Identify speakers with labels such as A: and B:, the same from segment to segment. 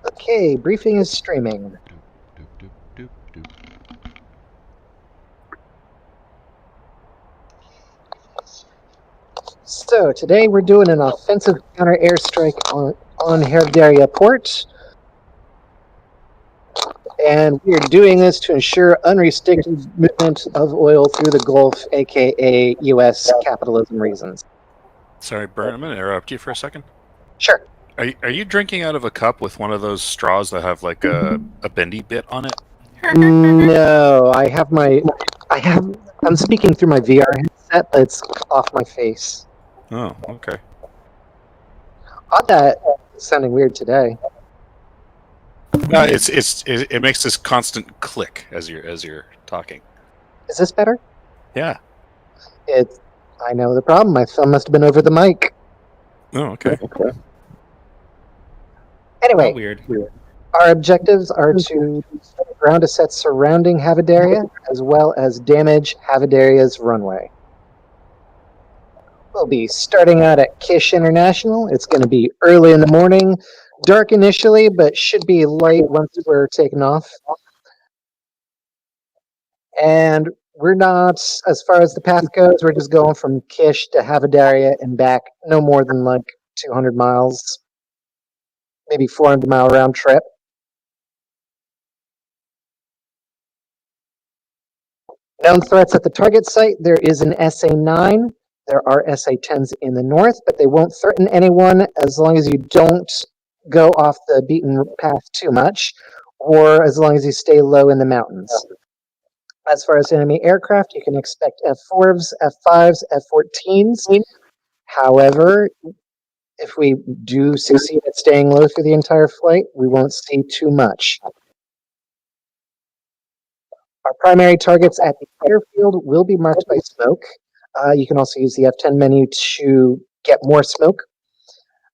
A: Okay, briefing is streaming. So today we're doing an offensive counter airstrike on Herdaria Port. And we're doing this to ensure unrestricted movement of oil through the Gulf, aka US capitalism reasons.
B: Sorry, Bert, I'm going to interrupt you for a second.
A: Sure.
B: Are you drinking out of a cup with one of those straws that have like a bendy bit on it?
A: No, I'm speaking through my VR headset, but it's off my face.
B: Oh, okay.
A: Odd that it's sounding weird today.
B: No, it makes this constant click as you're talking.
A: Is this better?
B: Yeah.
A: I know the problem. My thumb must have been over the mic.
B: Oh, okay.
A: Anyway,
C: How weird.
A: our objectives are to ground assets surrounding Havadaria, as well as damage Havadaria's runway. We'll be starting out at Kish International. It's going to be early in the morning, dark initially, but should be light once we're taking off. And we're not, as far as the path goes, we're just going from Kish to Havadaria and back no more than like 200 miles, maybe 400-mile round trip. Known threats at the target site, there is an SA-9. There are SA-10s in the north, but they won't threaten anyone as long as you don't go off the beaten path too much, or as long as you stay low in the mountains. As far as enemy aircraft, you can expect F-4s, F-5s, F-14s. However, if we do succeed at staying low through the entire flight, we won't see too much. Our primary targets at the airfield will be marked by smoke. You can also use the F10 menu to get more smoke.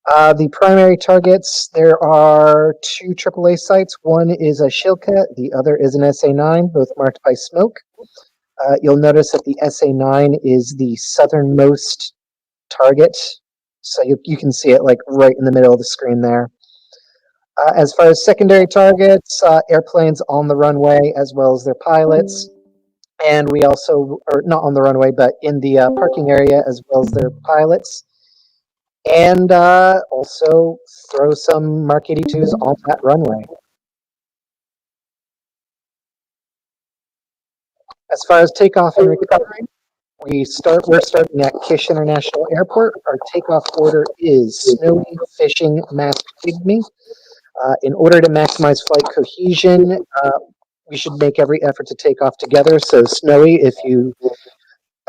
A: The primary targets, there are two AAA sites. One is a Shilka, the other is an SA-9, both marked by smoke. You'll notice that the SA-9 is the southernmost target, so you can see it like right in the middle of the screen there. As far as secondary targets, airplanes on the runway as well as their pilots. And we also, or not on the runway, but in the parking area as well as their pilots. And also throw some Mark 82s on that runway. As far as takeoff and recovery, we're starting at Kish International Airport. Our takeoff order is Snowy Fishing Masked Pygmy. In order to maximize flight cohesion, we should make every effort to take off together. So Snowy, I'm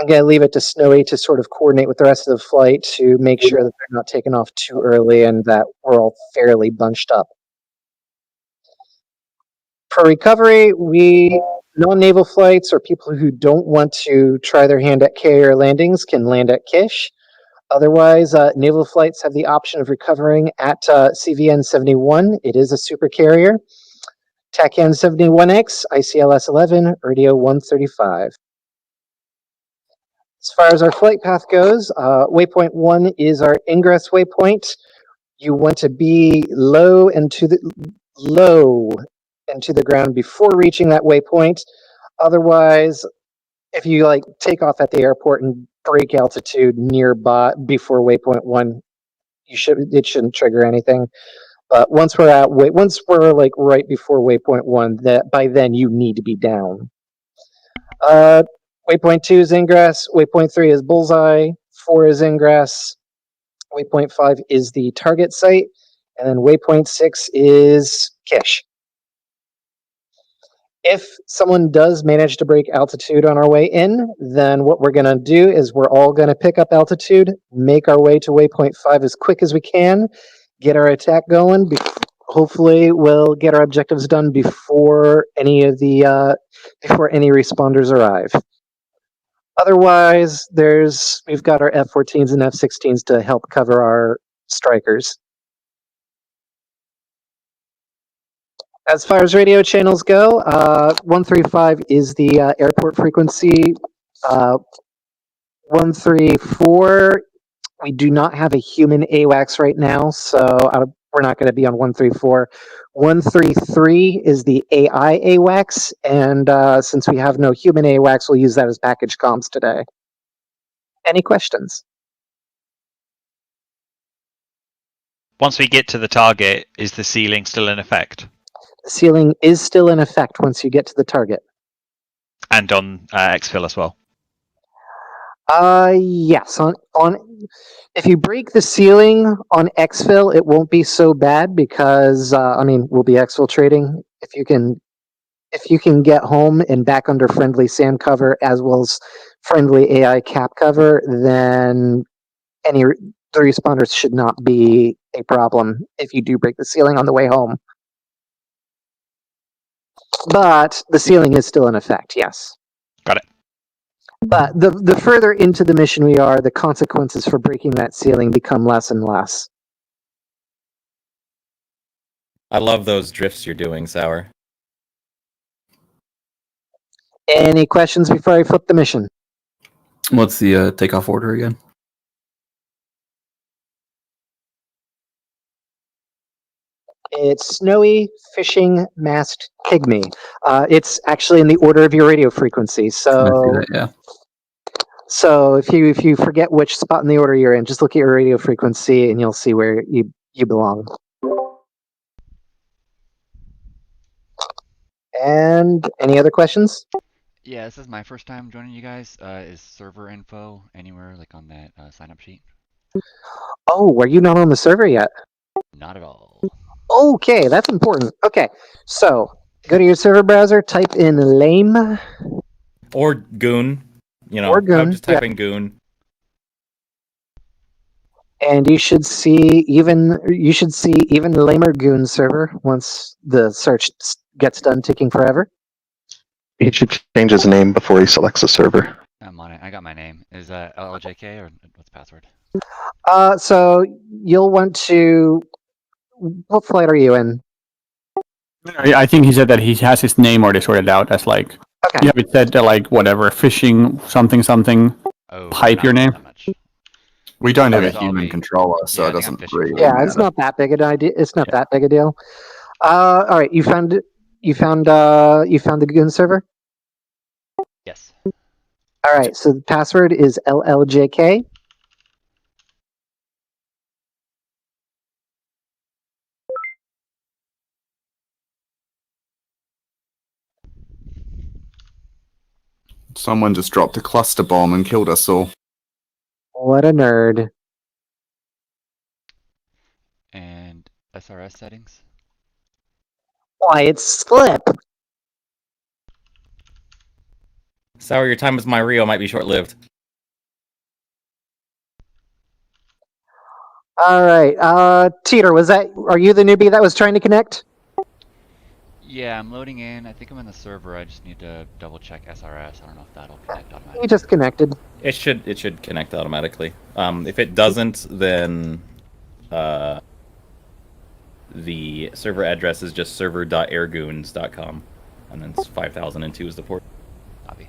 A: going to leave it to Snowy to sort of coordinate with the rest of the flight to make sure that they're not taking off too early and that we're all fairly bunched up. For recovery, non-naval flights or people who don't want to try their hand at carrier landings can land at Kish. Otherwise, naval flights have the option of recovering at CVN 71. It is a super carrier. TACAN 71X, ICLS 11, Radio 135. As far as our flight path goes, waypoint 1 is our ingress waypoint. You want to be low and to the ground before reaching that waypoint. Otherwise, if you take off at the airport and break altitude nearby before waypoint 1, it shouldn't trigger anything. But once we're right before waypoint 1, by then you need to be down. Waypoint 2 is ingress. Waypoint 3 is bullseye. 4 is ingress. Waypoint 5 is the target site, and then waypoint 6 is Kish. If someone does manage to break altitude on our way in, then what we're going to do is we're all going to pick up altitude, make our way to waypoint 5 as quick as we can, get our attack going. Hopefully, we'll get our objectives done before any responders arrive. Otherwise, we've got our F-14s and F-16s to help cover our strikers. As far as radio channels go, 135 is the airport frequency. 134 we do not have a human AWACS right now, so we're not going to be on 134. 133 is the AI AWACS, and since we have no human AWACS, we'll use that as package comms today. Any questions?
C: Once we get to the target, is the ceiling still in effect?
A: The ceiling is still in effect once you get to the target.
C: And on exfil as well?
A: Yes. On if you break the ceiling on exfil, it won't be so bad because we'll be exfiltrating. If you can get home and back under friendly SAM cover as well as friendly AI cap cover, then the responders should not be a problem if you do break the ceiling on the way home. But the ceiling is still in effect, yes.
C: Got it.
A: But the further into the mission we are, the consequences for breaking that ceiling become less and less.
D: I love those drifts you're doing, Sour.
A: Any questions before I flip the mission?
E: What's the takeoff order again?
A: It's snowy, fishing, mast, pygmy. It's actually in the order of your radio frequency.
E: I see
A: So,
E: that, yeah.
A: so if you forget which spot in the order you're in, just look at your radio frequency and you'll see where you belong. And any other questions?
F: Yeah, this is my first time joining you guys. Is server info anywhere like on that sign up sheet?
A: Oh, were you not on the server yet?
F: Not at all.
A: Okay, that's important. Okay, so go to your server browser, type in lame.
D: Or Goon. You know,
A: Or Goon,
D: I would just type
A: yeah.
D: in Goon.
A: And you should see even lamer goon server once the search gets done taking forever.
G: He should change his name before he selects a server.
F: I'm on it. I got my name. Is that LLJK or what's the password?
A: So you'll want to. What flight are you in?
H: I think he said that he has his name already sorted out as like.
A: Okay.
H: You have it set to like whatever fishing something something.
F: Oh,
H: Pipe your name.
F: That much.
E: We don't have a
F: It's all
E: human
F: me.
E: controller, so
F: Yeah, I
E: it
F: think I'm
E: doesn't
F: fishing
E: really
F: for
A: Yeah,
F: it.
A: it's
E: matter.
A: not that big an idea. It's not that big a deal. All right, you found the goon server.
F: Yes.
A: All right, so the password is LLJK.
E: Someone just dropped a cluster bomb and killed us all.
A: What a nerd.
F: And SRS settings.
A: Why, it's Slip.
D: Sour, your time with my Rio might be short-lived.
A: All right, Teeter, are you the newbie that was trying to connect?
F: Yeah, I'm loading in. I think I'm in the server. I just need to double check SRS. I don't know if that'll connect automatically.
A: You just connected.
D: It should connect automatically. If it doesn't, then the server address is just server.airgoons.com, and then it's 5002 is the port.
F: Copy.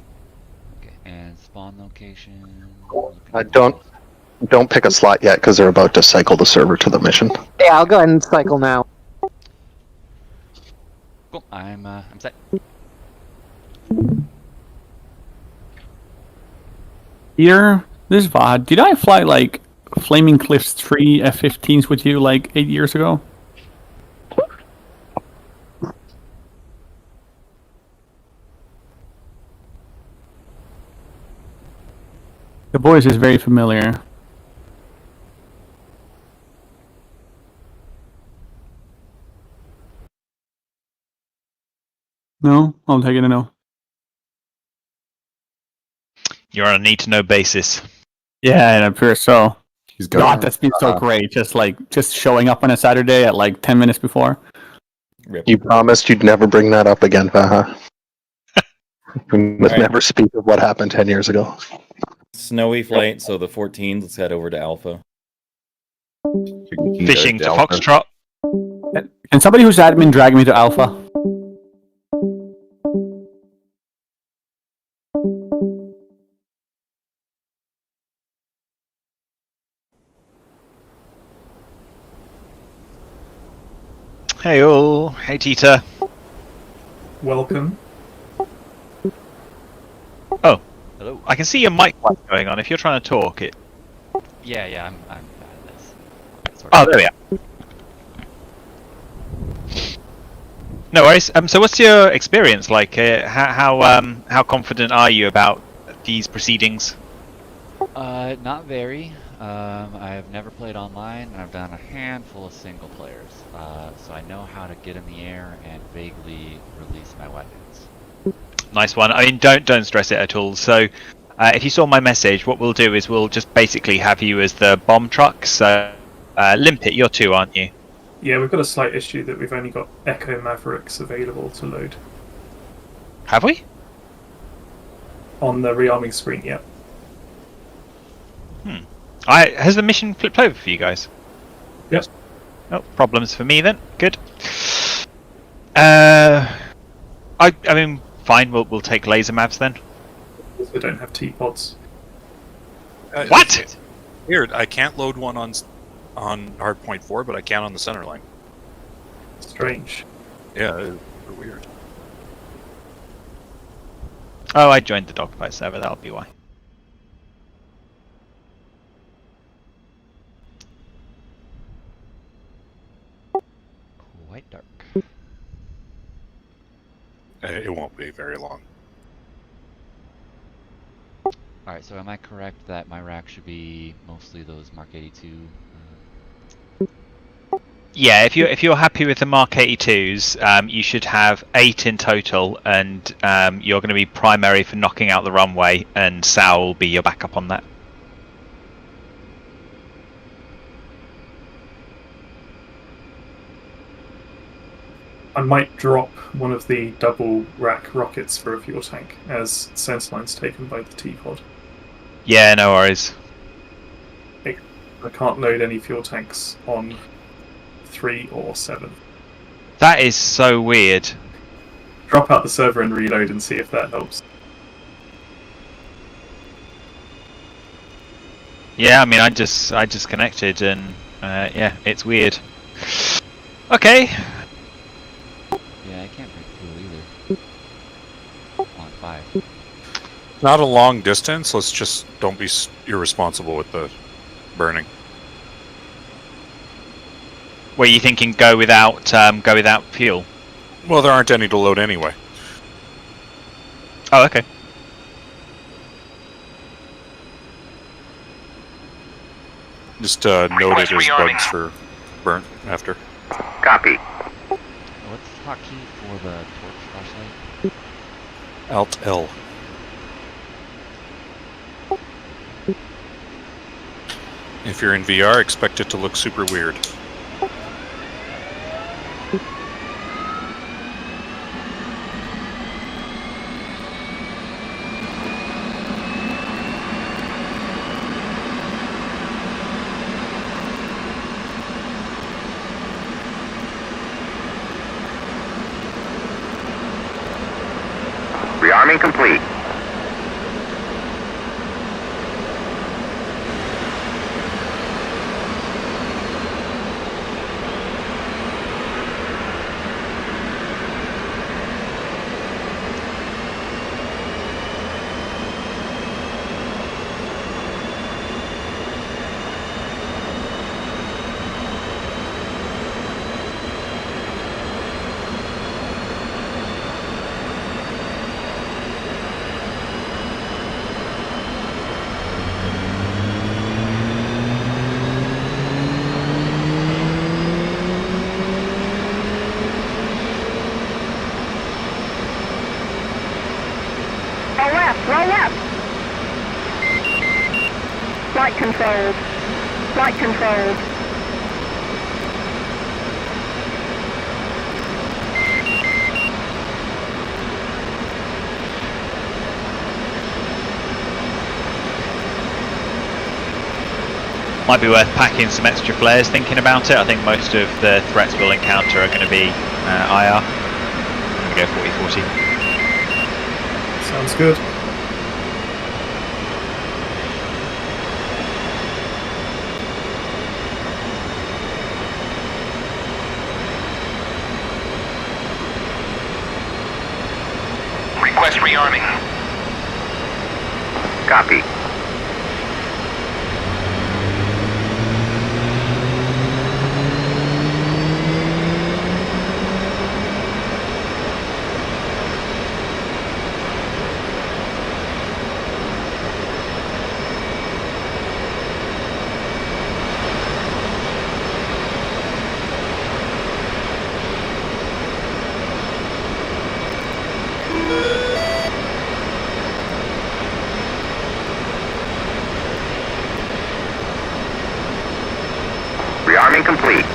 F: Okay, and spawn location.
G: Don't pick a slot yet because they're about to cycle the server to the mission.
A: Yeah, I'll go ahead and cycle now.
F: Cool. I'm set.
H: Here, this is Vahd. Did I fly like Flaming Cliffs 3 F-15s with you like 8 years ago? The voice is very familiar. No? I'll take it a no.
C: You're on a need-to-know basis.
H: Yeah, it appears so.
E: He's
H: God,
E: going.
H: that's been so great. Just showing up on a Saturday at like 10 minutes before.
D: Rip.
G: You promised you'd never bring that up again, Vaha. We must
D: Alright.
G: never speak of what happened 10 years ago.
D: Snowy flight, so the 14s. Let's head over to Alpha.
C: Fishing to Foxtrot.
H: And somebody who's admin drag me to Alpha.
C: Hey all. Hey Tita.
I: Welcome.
C: Oh,
F: Hello.
C: I can see your mic light going on. If you're trying to talk, it.
F: Yeah, I'm bad at this. Sort
C: Oh,
F: of.
C: there we are. No worries. So what's your experience like? How confident are you about these proceedings?
F: Not very. I've never played online, and I've done a handful of single players. So I know how to get in the air and vaguely release my weapons.
C: Nice one. I mean, don't stress it at all. So, if you saw my message, what we'll do is we'll just basically have you as the bomb truck. So, Limpet, you're 2, aren't you?
I: Yeah, we've got a slight issue that we've only got Echo Mavericks available to load.
C: Have we?
I: On the rearming screen, yeah.
C: Has the mission flipped over for you guys?
I: Yep.
C: Oh, problems for me then. Good. I mean, fine. We'll take laser mavs then.
I: We don't have T-pods.
C: What?
B: Weird. I can't load one on hardpoint 4, but I can on the center line.
I: Strange.
B: Yeah, weird.
C: Oh, I joined the dogfight server. That'll be why.
F: Quite dark.
B: It won't be very long.
F: Alright, so am I correct that my rack should be mostly those Mark 82?
C: Yeah, if you're happy with the Mark 82s, you should have 8 in total, and you're going to be primary for knocking out the runway, and Sal will be your backup on that.
I: I might drop one of the double rack rockets for a fuel tank, as sense line's taken by the T-pod.
C: Yeah, no worries.
I: I can't load any fuel tanks on 3 or 7.
C: That is so weird.
I: Drop out the server and reload and see if that helps.
C: Yeah, I mean, I just connected, and yeah, it's weird. Okay.
F: Yeah, I can't break fuel either. On 5.
B: Not a long distance. Let's just don't be irresponsible with the burning.
C: Were you thinking go without fuel?
B: Well, there aren't any to load anyway.
C: Oh, okay.
B: Just note it as bugs for burn after.
J: Copy.
F: What's the hotkey for the torch flashlight?
B: Alt L. If you're in VR, expect it to look super weird.
J: Rearming complete.
K: Roll left. Flight controlled. Flight controlled.
C: Might be worth packing some extra flares thinking about it. I think most of the threats we'll encounter are going to be IR. I'm going to go 40-40.
I: Sounds good.
J: Request rearming. Copy. Rearming complete.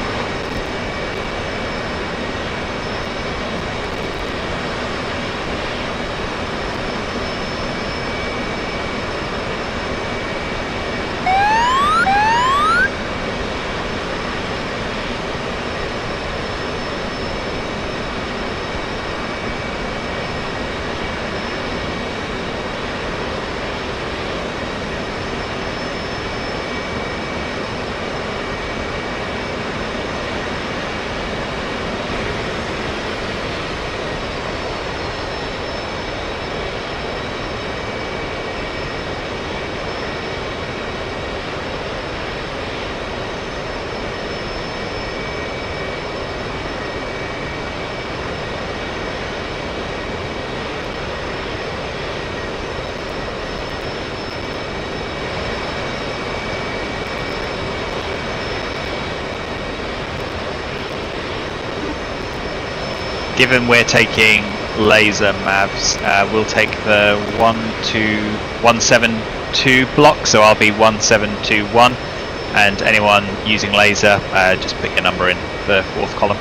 C: Given we're taking laser mavs, we'll take the 172 block, so I'll be 1721, and anyone using laser, just put your number in the fourth column.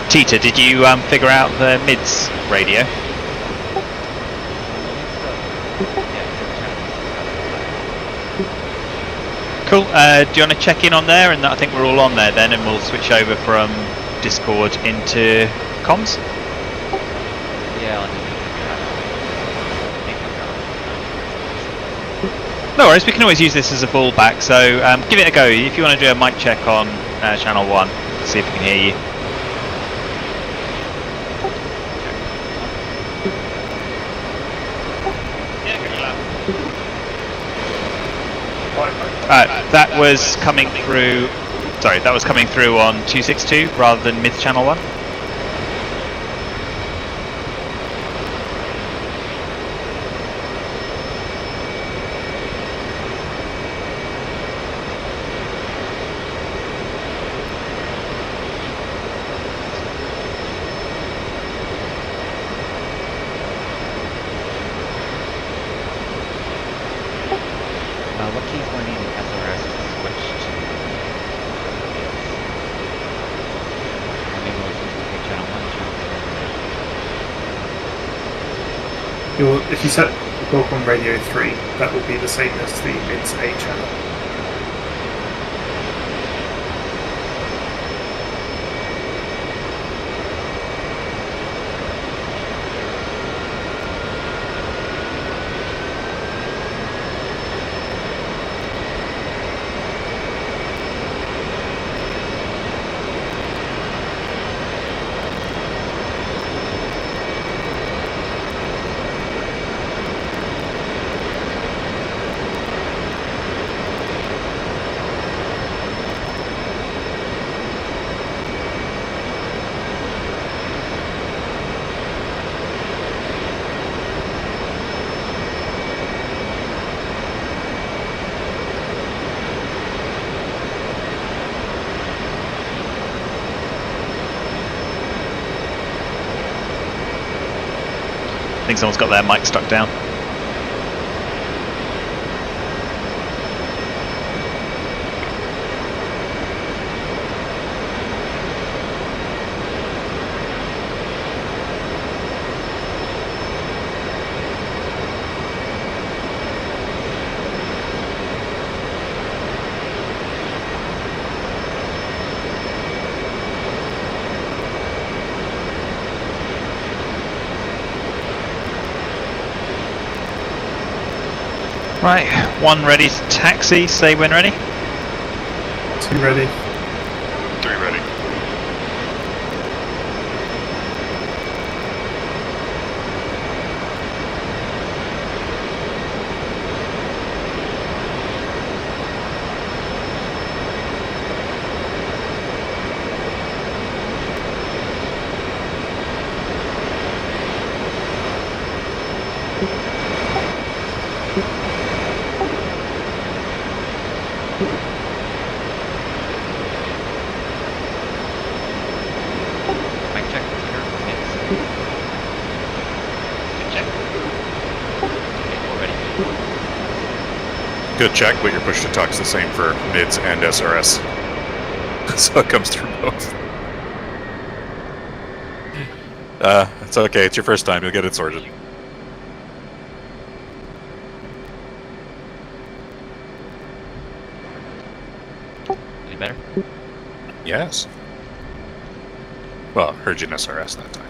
C: Tita, did you figure out the mids radio? Cool. Do you want to check in on there? And I think we're all on there then, and we'll switch over from Discord into comms.
F: Yeah,
C: No worries, we can always use this as a fallback, so give it a go. If you want to do a mic check on channel 1, see if we can hear you. That was coming through. Sorry, that was coming through on 262 rather than mid channel 1.
F: what keys do I need in SRS to switch to? Maybe we'll switch to channel 1, channel 2.
I: If you set the clock on radio 3, that will be the same as the mids A channel.
C: I think someone's got their mic stuck down. Right, one ready to taxi, say when ready.
I: 2 ready.
B: 3 ready.
F: Mic check. Hits. Good check. Okay, we're ready.
B: Good check, but your push to talk's the same for mids and SRS. So it comes through both. It's okay, it's your first time, you'll get it sorted.
F: Any better?
B: Yes. Well, heard you in SRS that time.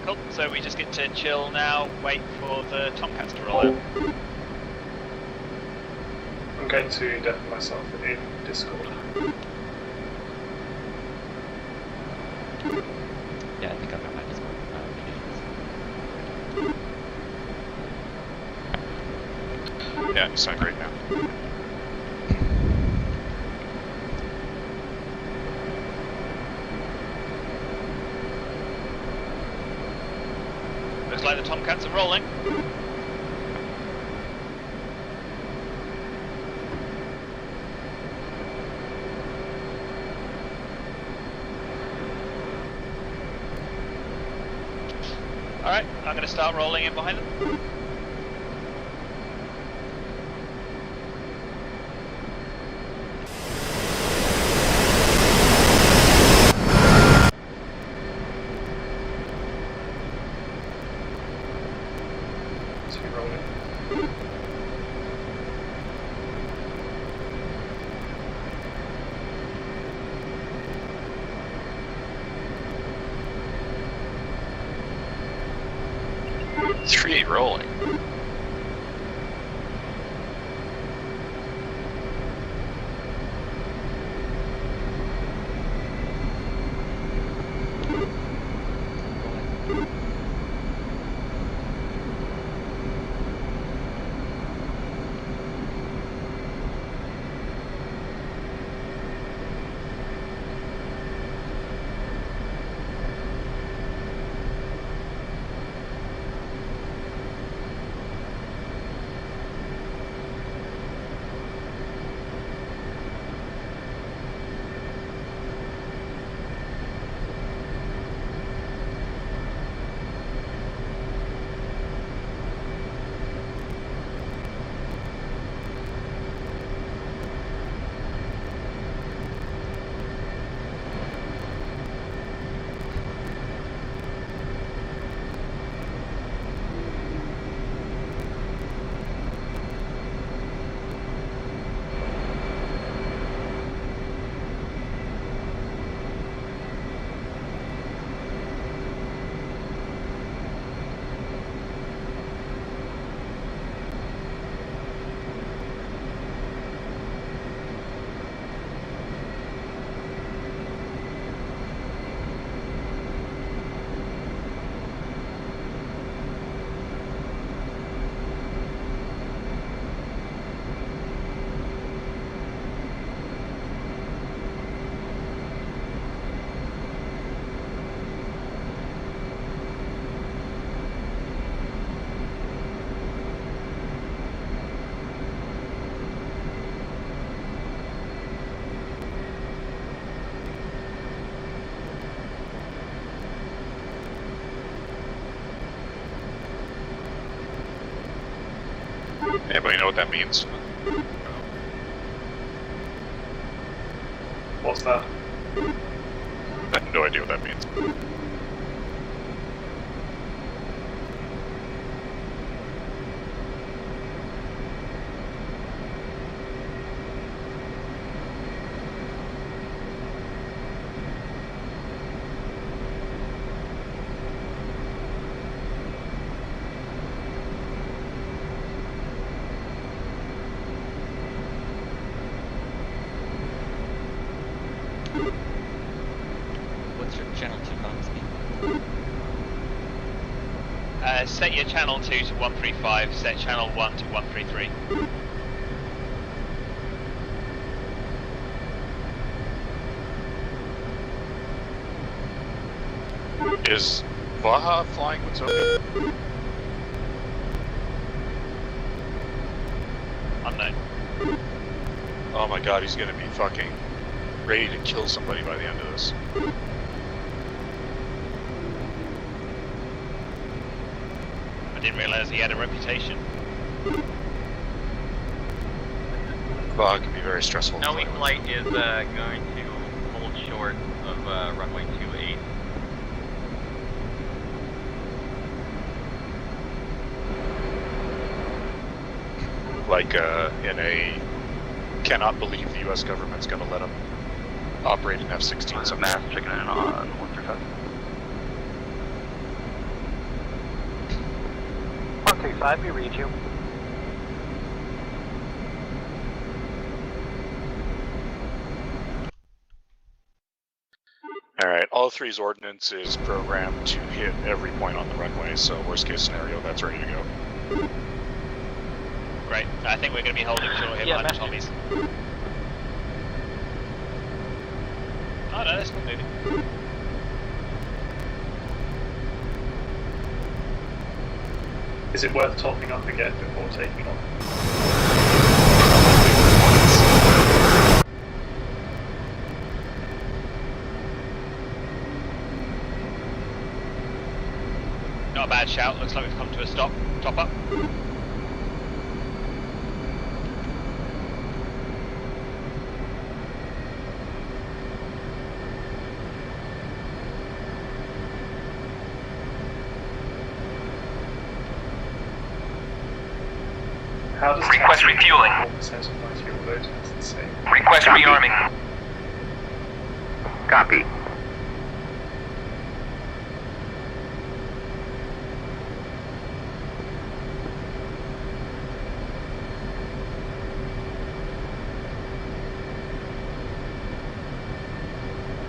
C: Cool. So we just get to chill now, wait for the Tomcats to roll out.
I: I'm going to deafen myself in Discord.
F: Yeah, I think I've got my Discord notifications.
B: Yeah, you sound great now.
C: Looks like the Tomcats are rolling. Alright, I'm going to start rolling in behind them.
B: Three rolling. Anybody know what that means?
I: What's that?
B: I have no idea what that means.
F: channel 2 comms speed?
C: Set your channel 2 to 135, set channel 1 to 133.
B: Is Vaha flying with Sophie?
C: Unknown.
B: Oh my god, he's gonna be fucking ready to kill somebody by the end of this.
C: I didn't realise he had a reputation.
B: Vaha can be very stressful.
J: Knowing flight is going to hold short of runway 28.
B: Like in a cannot believe the U.S. government's gonna let him operate an F-16.
J: Some mass checking in on 135.
A: 135, we read you.
B: Alright, all three's ordnance is programmed to hit every point on the runway, so worst case scenario, that's ready to go.
C: Great. I think we're going to be holding short here behind the Tommies. Oh no, that's not moving.
I: Is it worth topping up again before taking off?
C: Not a bad shout, looks like we've come to a stop. Top up.
I: How does
J: Request refueling.
I: 1% of my fuel load? It's the same.
J: Request rearming. Copy.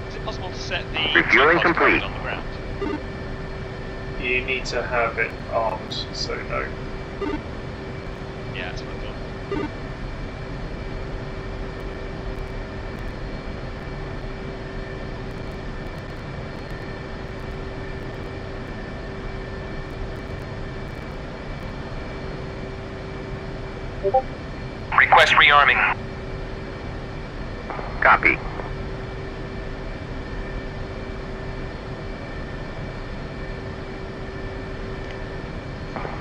C: Is it possible to set the
J: Refueling complete
C: on the ground?
I: You need to have it armed, so no.
C: Yeah, that's what I thought.
J: Request rearming. Copy.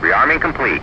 J: Rearming complete.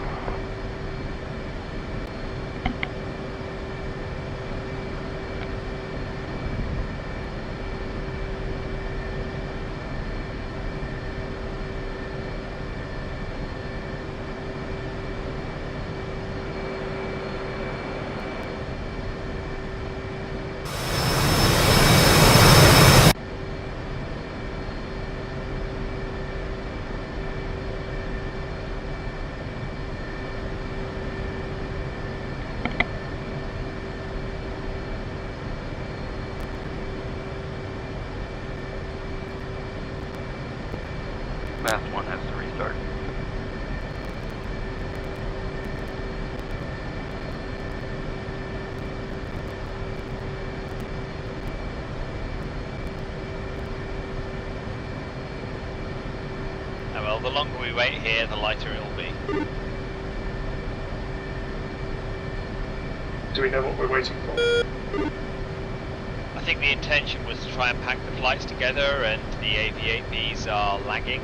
J: Mass 1 has to restart.
C: Oh well, the longer we wait here, the lighter it'll be.
I: Do we know what we're waiting for?
C: I think the intention was to try and pack the flights together, and the AV-8Bs are lagging.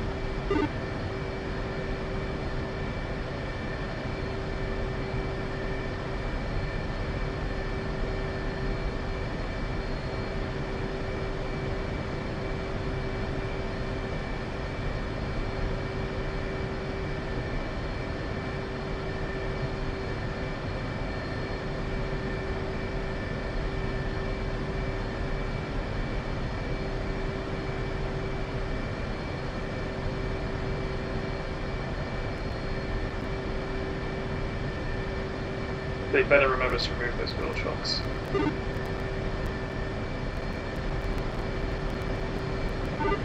I: They better remember to remove those wheel chocks.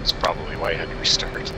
B: That's probably why I had to restart.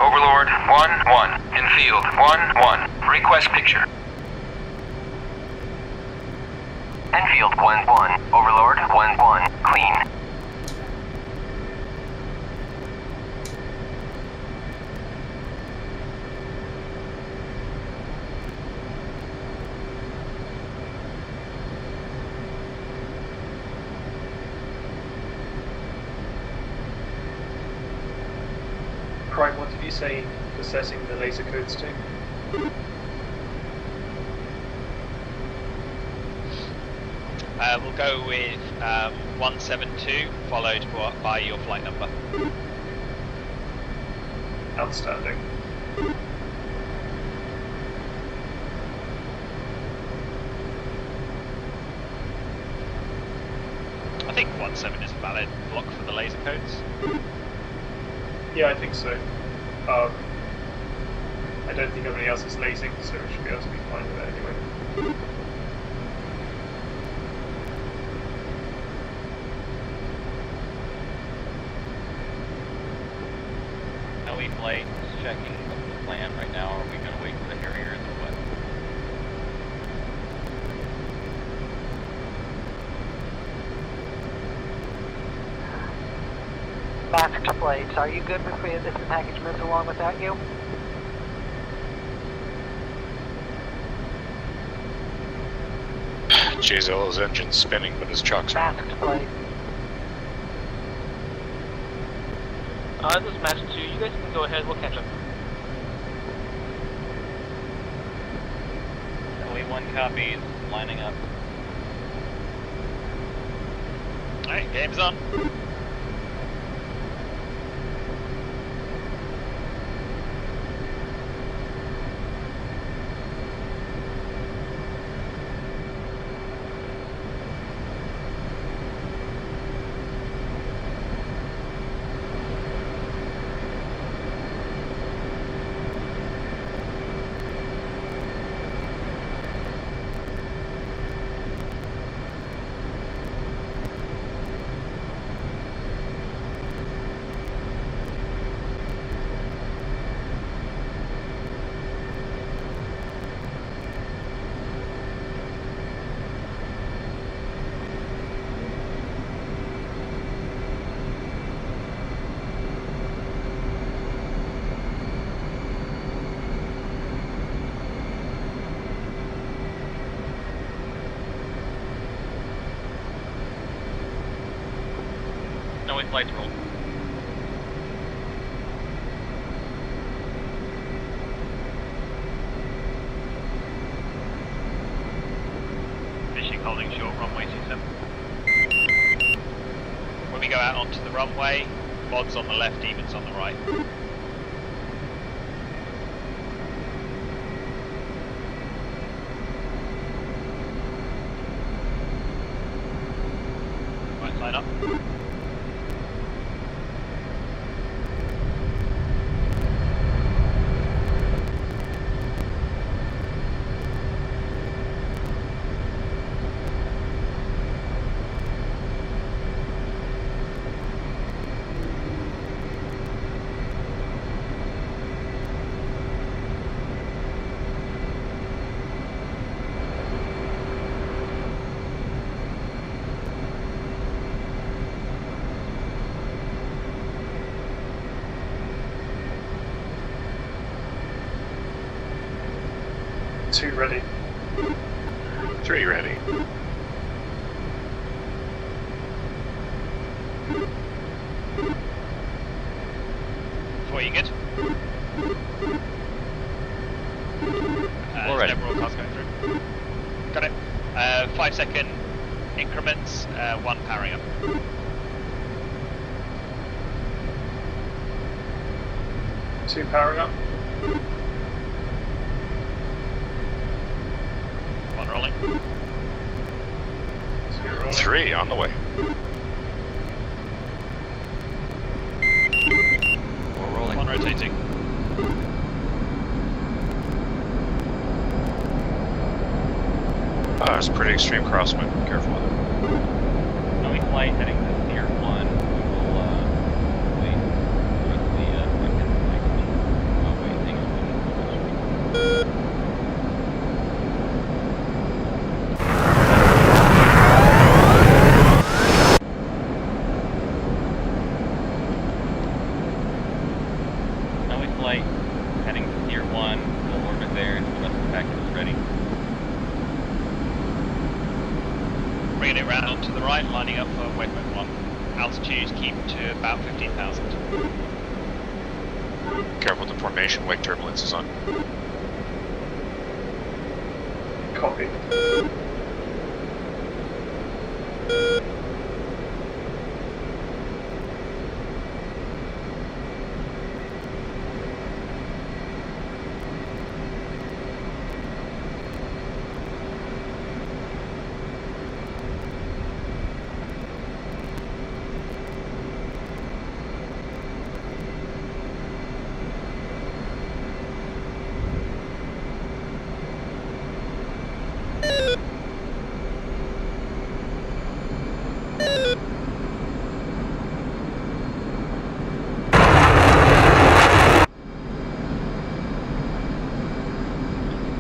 L: Overlord 1-1. In field 1-1. Request picture. Enfield 1-1. Overlord 1-1. Clean.
M: Prime, what did you say for setting the laser codes to?
C: We'll go with 172, followed by your flight number.
M: Outstanding.
C: I think 17 is a valid block for the laser codes.
M: Yeah, I think so. I don't think everybody else is lasing, so we should be able to be fine with it anyway.
J: How we flight is checking the plan right now. Are we going to wait for the Harriers or what?
N: Master plates, are you good with this package moves along without you?
B: Jayzell's engine's spinning, but his truck's on.
N: Master plate.
J: This is Master 2. You guys can go ahead. We'll catch up. LE1 copies. Lining up.
C: Alright, game's on.
J: No way, flights roll.
C: Fishing holding short, runway 27. When we go out onto the runway, Bod's on the left, Even's on the right. Right, line up.
I: 2 ready.
B: 3 ready.
C: Four, you good?
J: Alright.
C: No broadcast going through. Got it. 5-second increments, 1 powering up.
I: Two powering up.
C: 1 rolling.
I: 2 rolling.
B: 3 on the way.
J: 4 rolling.
C: 1 rotating.
B: Oh, it's a pretty extreme crosswind. Careful with it.
J: Snowy flight heading to Tier 1. We will wait for the second section. Oh wait, hang on. Snowy flight heading to Tier 1. We'll orbit there until the rest of the package is ready.
C: Bringing it round to the right, lining up for waypoint 1. Altitude keep to about 15,000.
B: Careful with the formation. Wake turbulence is on.
I: Copy.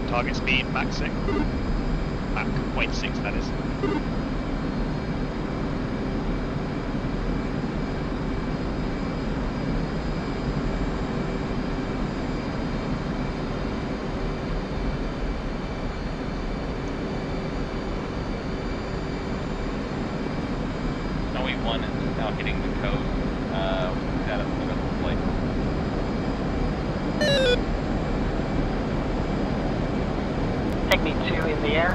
C: Target speed, maxing. Mach 0.6, that is.
J: Snowy 1 is now hitting the coast. We'll do that at the rest of the flight.
N: Pygmy 2 in the air.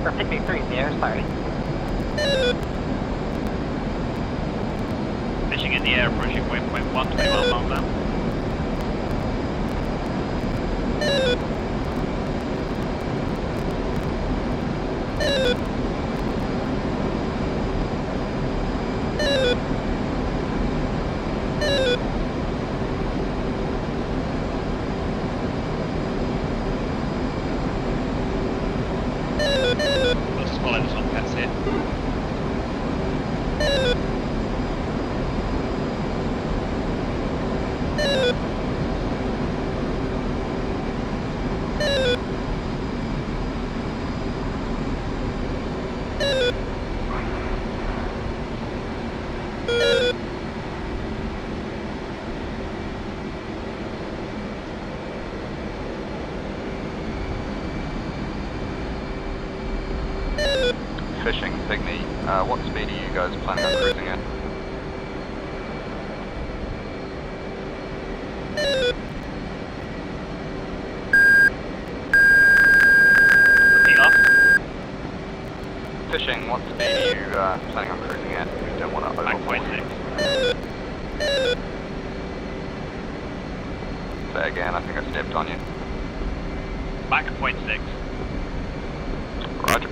N: Or Pygmy 3 in the air, sorry.
C: Fishing in the air, approaching waypoint 1, 20 miles long now. We'll just follow the Tomcats here.
O: Fishing, Pygmy, what speed are you guys planning on cruising at?
C: Repeat off.
O: Fishing, what speed are you planning on cruising at? We don't want to
C: Mach
O: overfly.
C: 0.6.
O: Say again, I think I stepped on you.
C: Mach 0.6.
O: Roger.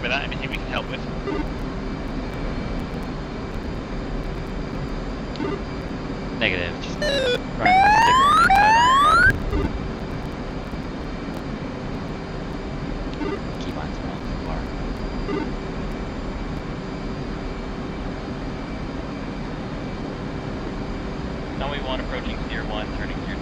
C: with that? Anything we can help with?
F: Negative. Just running the stick only side on the throttle. Keybind's wrong so far.
J: Runway 1 approaching steer 1, turning steer 2.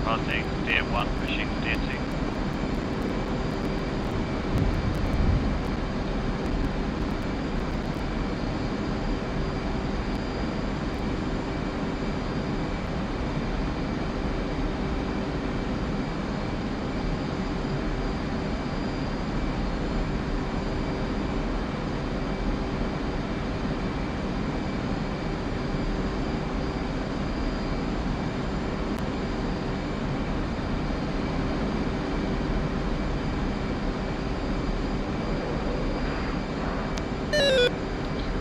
C: Passing steer 1, pushing steer 2.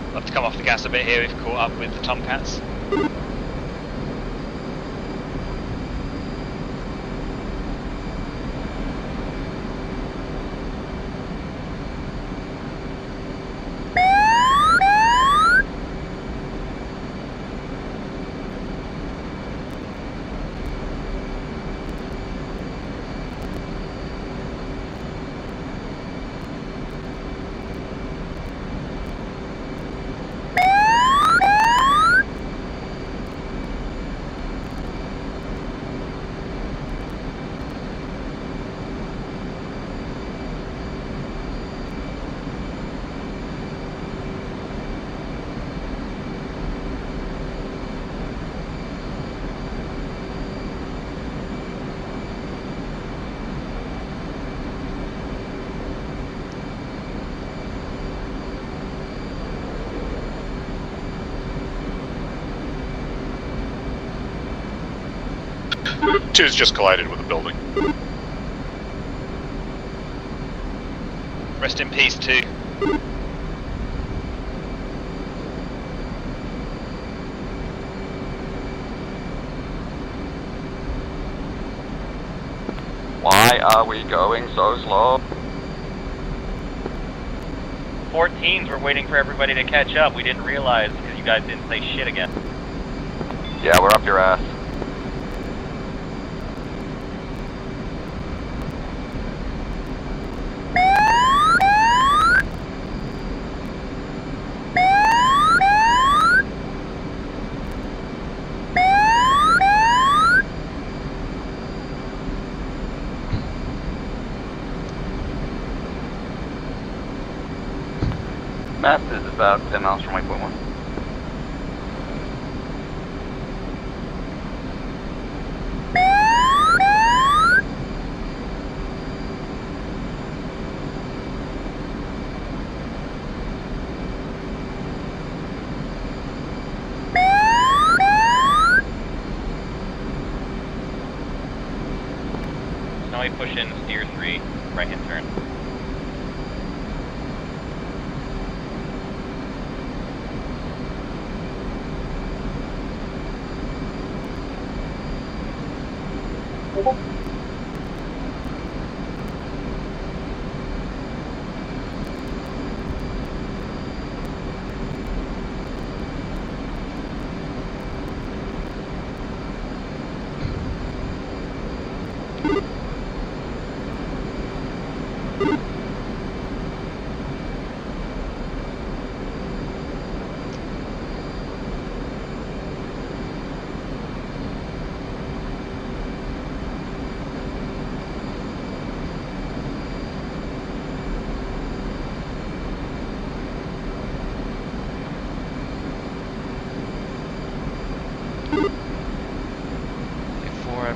C: We'll have to come off the gas a bit here. We've caught up with the Tomcats.
B: Two's just collided with a building.
C: Rest in peace, 2.
O: Why are we going so slow?
J: 14s were waiting for everybody to catch up. We didn't realize because you guys didn't say shit again.
O: Yeah, we're up your ass. Mast is about 10 miles from waypoint 1.
J: Now we push in steer 3, right hand turn.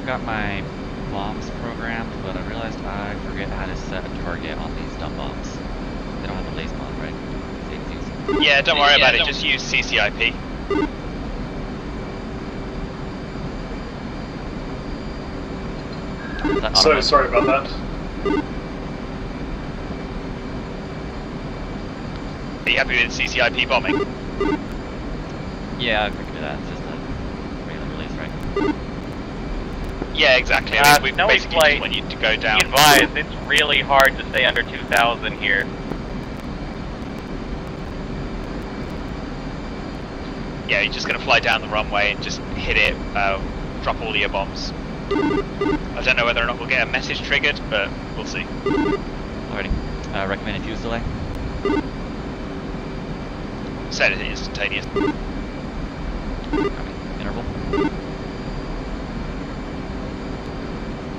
F: got my bombs programmed, but I realized I forget how to set a target on these dumb bombs. They don't have a laser mod, right?
C: Yeah, don't worry about it, just use CCIP.
M: So sorry about that.
C: Are you happy with CCIP bombing?
F: Yeah, I can do that. It's just a regular release, right?
C: Yeah, exactly. I mean, we basically just want you to go down.
J: Be advised, it's really hard to stay under 2,000 here.
C: Yeah, you're just going to fly down the runway and just hit it, drop all your bombs. I don't know whether or not we'll get a message triggered, but we'll see.
F: Alrighty. Recommended fuse delay?
C: Set it instantaneous.
F: Interval?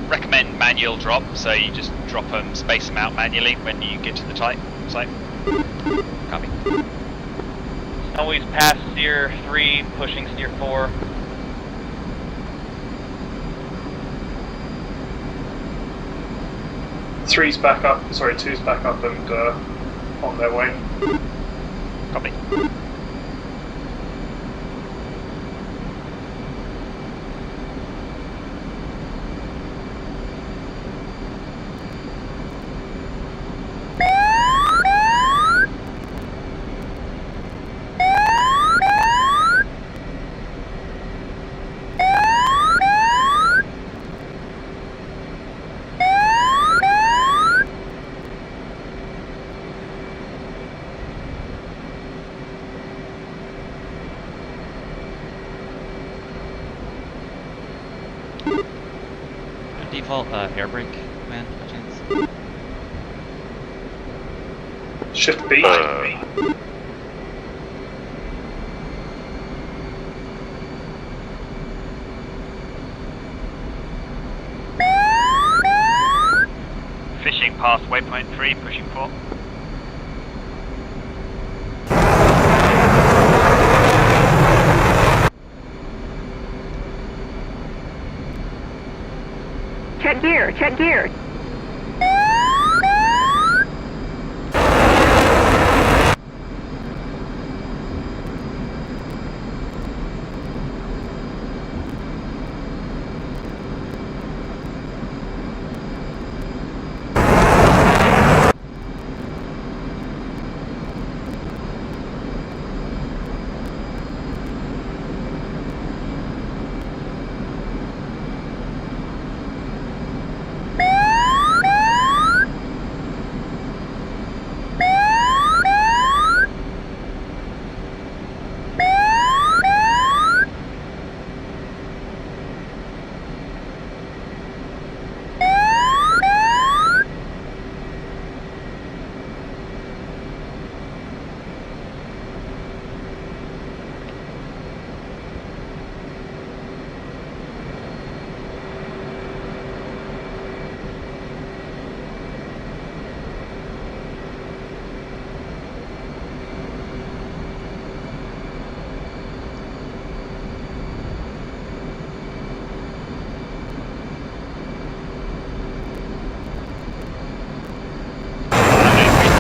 C: Recommend manual drop, so you just drop them, space them out manually when you get to the site.
F: Copy.
J: Always past steer 3, pushing steer 4.
M: Two's back up and on their way.
C: Copy.
F: Default air brake command, by chance?
M: Shift B.
C: Fishing past waypoint 3, pushing 4.
K: Check gear, check gear.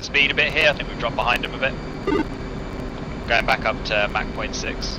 C: Speed a bit here, I think we've dropped behind him a bit. Going back up to Mach 0.6.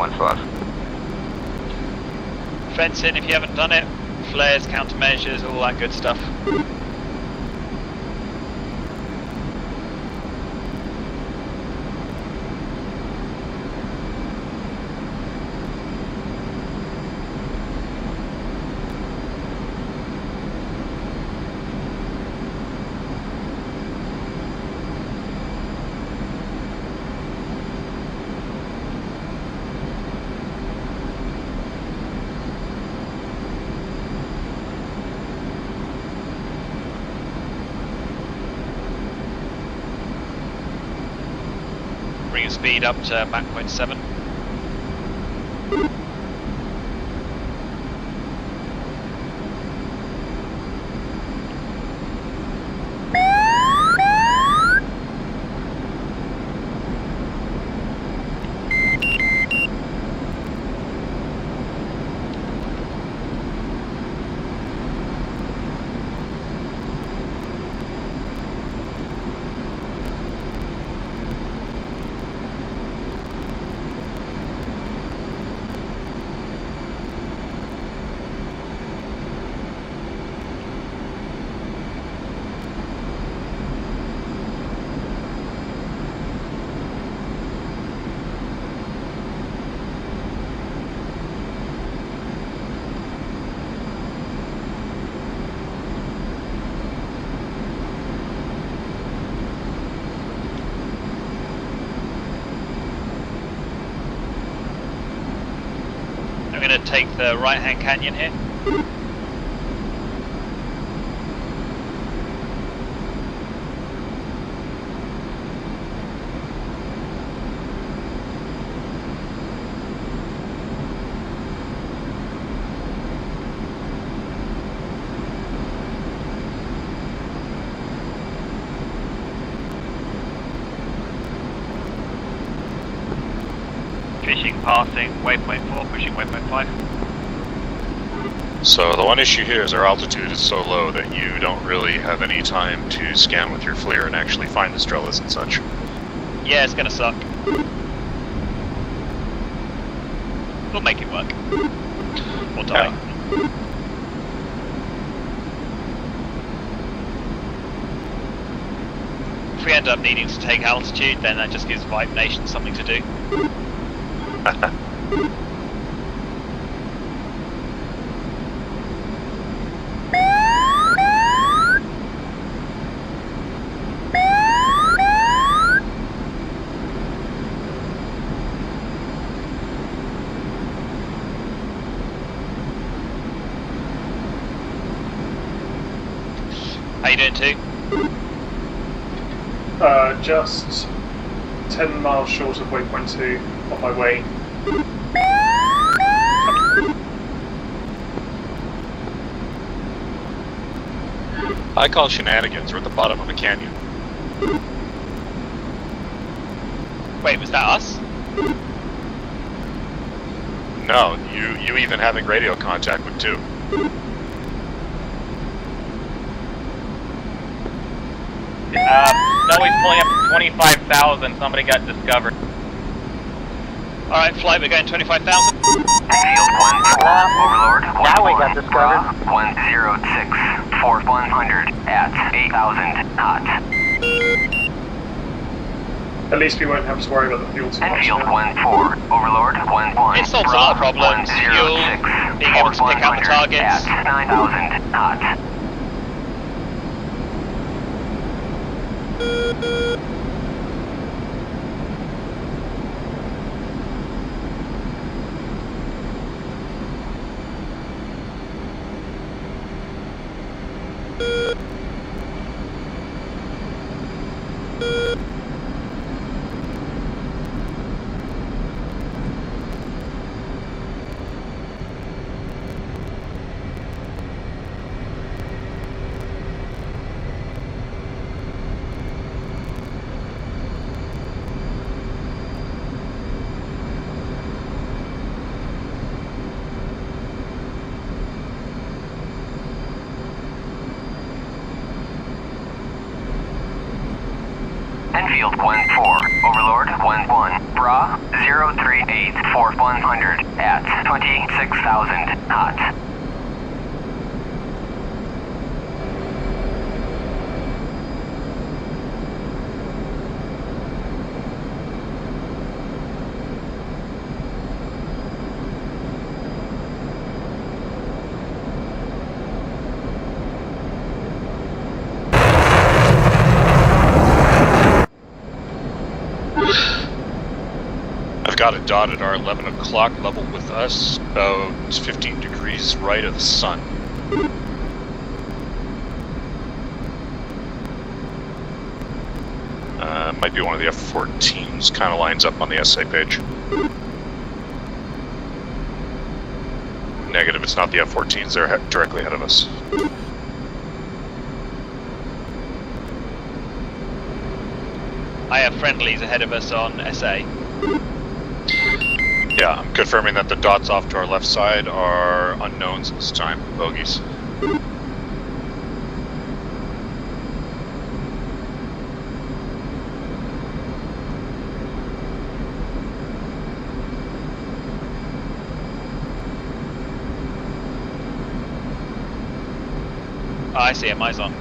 O: 1-5.
C: Fencing if you haven't done it. Flares, countermeasures, all that good stuff. Bring your speed up to Mach 0.7. I'm going to take the right hand canyon here. Fishing passing waypoint 4, pushing waypoint 5.
B: So the one issue here is our altitude is so low that you don't really have any time to scan with your FLIR and actually find the Strellas and such.
C: Yeah, it's gonna suck. We'll make it work. Or die.
B: Yeah.
C: If we end up needing to take altitude, then that just gives Vibe Nation something to do. How you doing, too?
M: Just 10 miles short of waypoint 2 on my way.
B: I call shenanigans. We're at the bottom of a canyon.
C: Wait, was that us?
B: No, you even having radio contact with 2.
J: Snowy's pulling up to 25,000. Somebody got discovered.
C: Alright, flight, we're going 25,000.
L: Enfield 1, Overlord.
N: Now we got discovered.
L: 106 for 100 at 8,000 knots.
M: At least we won't have to worry about the fuel too much.
L: Enfield 1-4, Overlord 1-1.
C: It solves a lot of problems. Fuel, being able to pick out the targets.
L: At 9,000 knots. Enfield 1-4, Overlord 1-1, Bra 038 for 100 at 26,000 knots.
B: I've got a dot at our 11 o'clock level with us, about 15 degrees right of the sun. Might be one of the F-14s, kind of lines up on the SA page. Negative, it's not the F-14s, they're directly ahead of us.
C: I have friendlies ahead of us on SA.
B: Yeah, I'm confirming that the dots off to our left side are unknowns this time, bogeys.
C: Oh, I see him, eyes on.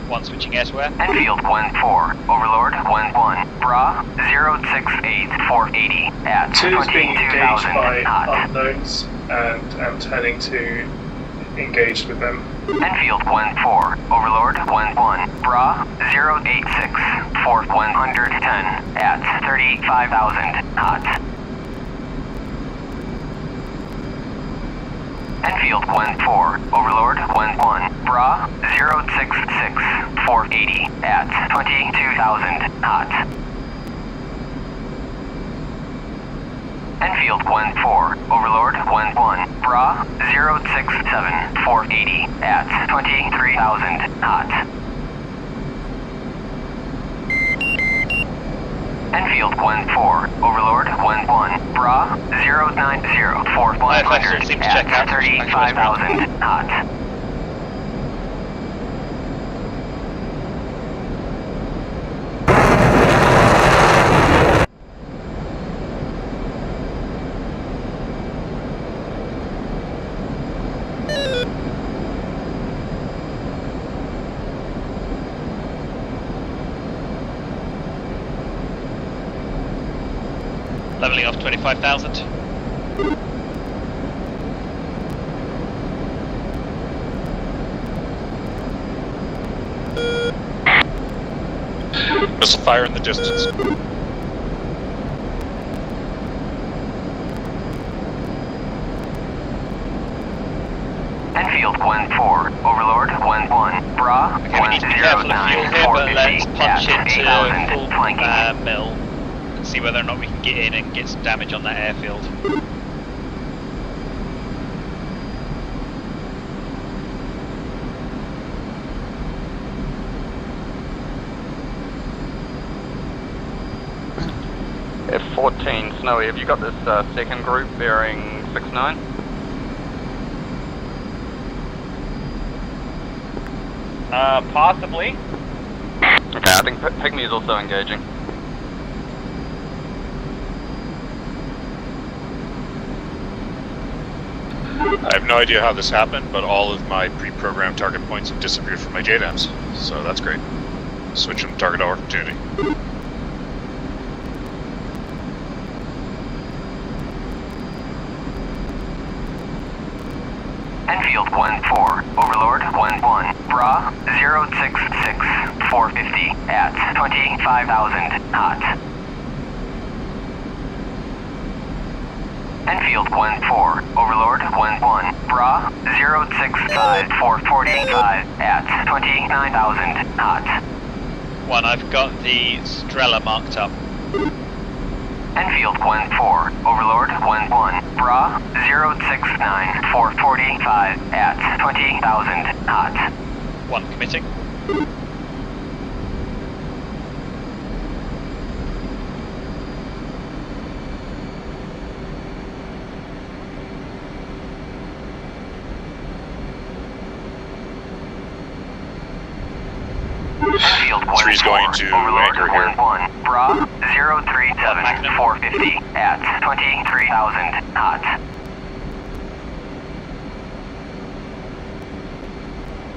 C: One switching air-to-air.
L: Enfield 1-4, Overlord 1-1, Bra 068 480 at
M: 2's being engaged
L: 22,000
M: by
L: knots.
M: unknowns, and I'm turning to engage with them.
L: Enfield 1-4, Overlord 1-1, Bra 086 for 110 at 35,000 knots. Enfield 1-4, Overlord 1-1, Bra 066 480 at 22,000 knots. Enfield 1-4, Overlord 1-1, Bra 067 480 at 23,000 knots. Enfield 1-4, Overlord 1-1, Bra 090 for 100 at 35,000 knots.
C: Leveling off 25,000.
B: Missile fire in the distance.
L: Enfield 1-4, Overlord 1-1, Bra 109 450 at 8,000 flanking.
C: Mill. See whether or not we can get in and get some damage on that airfield.
O: F-14 Snowy, have you got this second group bearing 69?
J: Possibly.
O: Okay, I think Pygmy is also engaging.
B: I have no idea how this happened, but all of my pre-programmed target points have disappeared from my JDAMs, so that's great. Switching to target opportunity.
L: Enfield 1-4, Overlord 1-1, Bra 066 450 at 25,000 knots. Enfield 1-4, Overlord 1-1, Bra 065 445 at 29,000 knots.
C: One, I've got the Strela marked up.
L: Enfield 1-4, Overlord 1-1, Bra 069 445 at 20,000 knots.
C: One committing.
B: Three's going to anchor here.
L: 1-1. Bra 037 450 at 23,000 knots.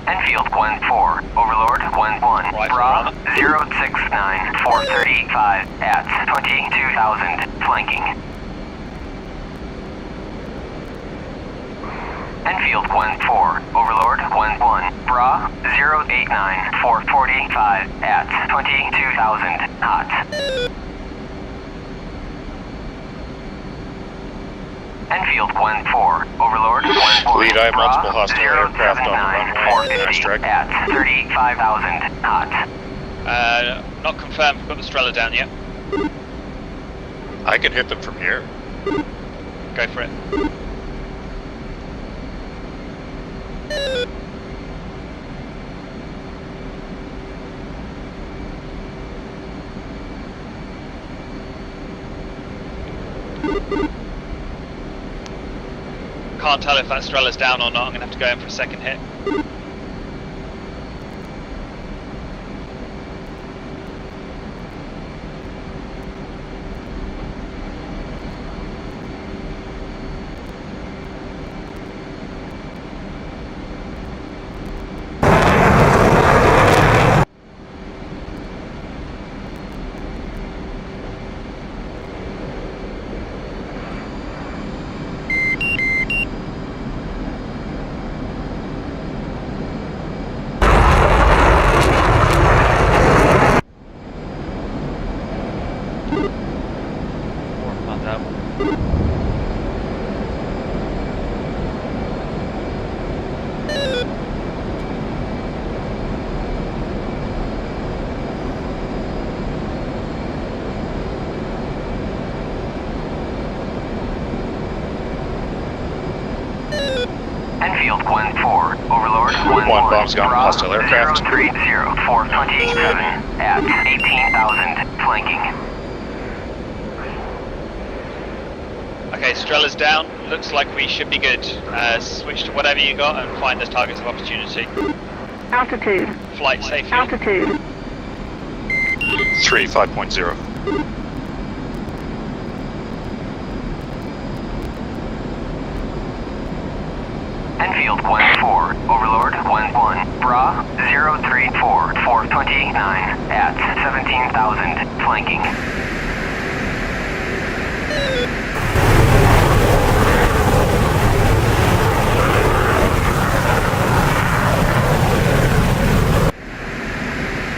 L: Enfield 1-4. Overlord 1-1. Bra 069 435 at 22,000 flanking. Enfield 1-4. Overlord 1-1. Bra 089 445 at 22,000 knots. Enfield 1-4. Overlord 1-1.
B: Lead eye, multiple hostile aircraft on the runway. Nice track.
L: At 35,000 knots.
C: Not confirmed. We've got the Strela down yet.
B: I can hit them from here.
C: Go for it. Can't tell if that Strela's down or not. I'm going to have to go in for a second hit.
L: Enfield 1-4. Overlord 1-1.
B: One bomb's gone. Hostile aircraft.
L: 030 427 at 18,000 flanking.
C: Okay, Strela's down. Looks like we should be good. Switch to whatever you got and find those targets of opportunity.
K: Altitude.
C: Flight safety.
K: Altitude.
B: 3 5.0.
L: Enfield 1-4. Overlord 1-1. Bra 034 429 at 17,000 flanking.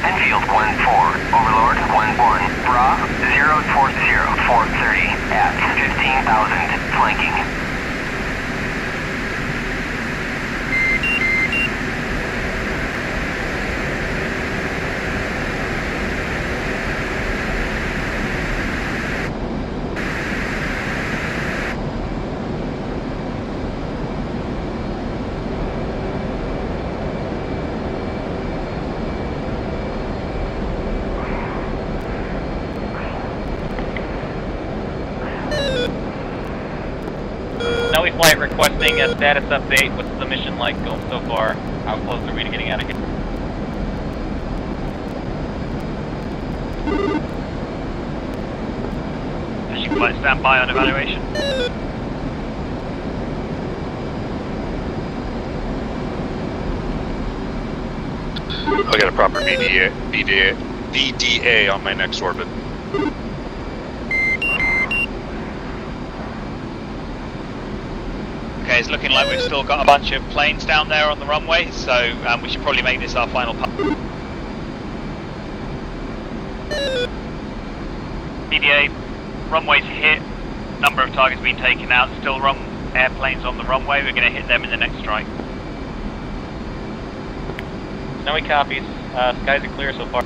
L: Enfield 1-4. Overlord 1-1. Bra 040 430 at 15,000 flanking.
J: Snowy Flight requesting a status update. What's the mission like going so far? How close are we to getting out of here?
C: Flashing flight standby on evaluation.
B: I'll get a proper VDA on my next orbit.
C: Okay, it's looking like we've still got a bunch of planes down there on the runway, so we should probably make this our final putt. VDA, runway's hit, number of targets being taken out, still airplanes on the runway, we're going to hit them in the next strike.
J: Snowy copies. Skies are clear so far.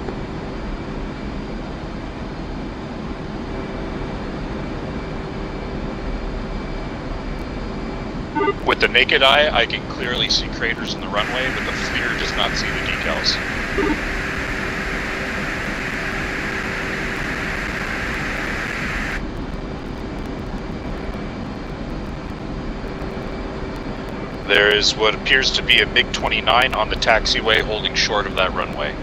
B: With the naked eye, I can clearly see craters in the runway, but the FLIR does not see the decals. There is what appears to be a MiG-29 on the taxiway holding short of that runway.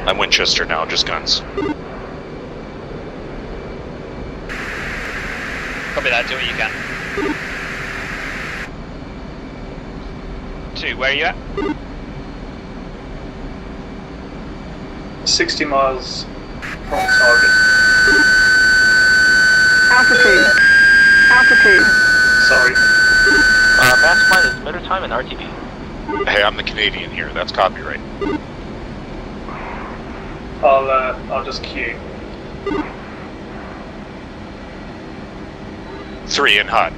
B: I'm Winchester now, just guns.
C: Copy that, do what you can. 2, where are you at?
M: 60 miles from target.
K: Altitude. Altitude.
M: Sorry.
N: Mass flight is motor time and RTB.
B: Hey, I'm the Canadian here. That's copyright.
M: I'll just queue.
B: 3 in hot.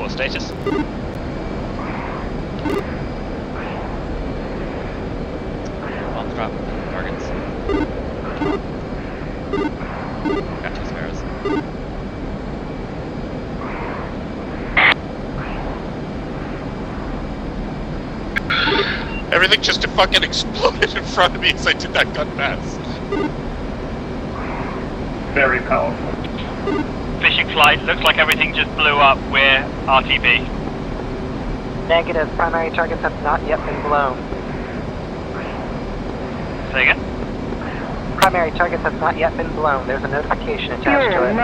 C: Status.
F: On drop targets. Got 2 sparrows.
B: Everything just fucking exploded in front of me as I did that gun pass.
M: Very powerful.
J: Fishing flight, looks like everything just blew up. We're RTB.
N: Negative. Primary targets have not yet been blown.
J: Say again?
N: Primary targets have not yet been blown. There's a notification attached to it.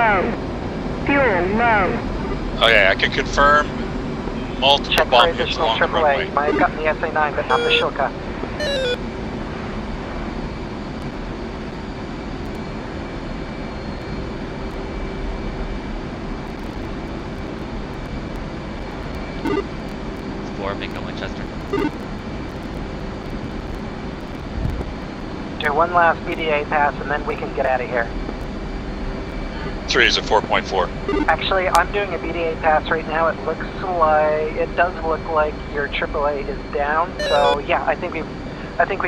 K: Fuel low.
B: Okay, I can confirm multiple
N: Check for
B: bomb hits
N: additional
B: along the runway.
N: AAA. Might have gotten the SA-9, but not the Shilka.
F: Bingo Winchester.
N: Do one last BDA pass and then we can get out of here.
B: 3 is a 4.4.
N: Actually, I'm doing a BDA pass right now. It does look like your AAA is down. So yeah, I think we've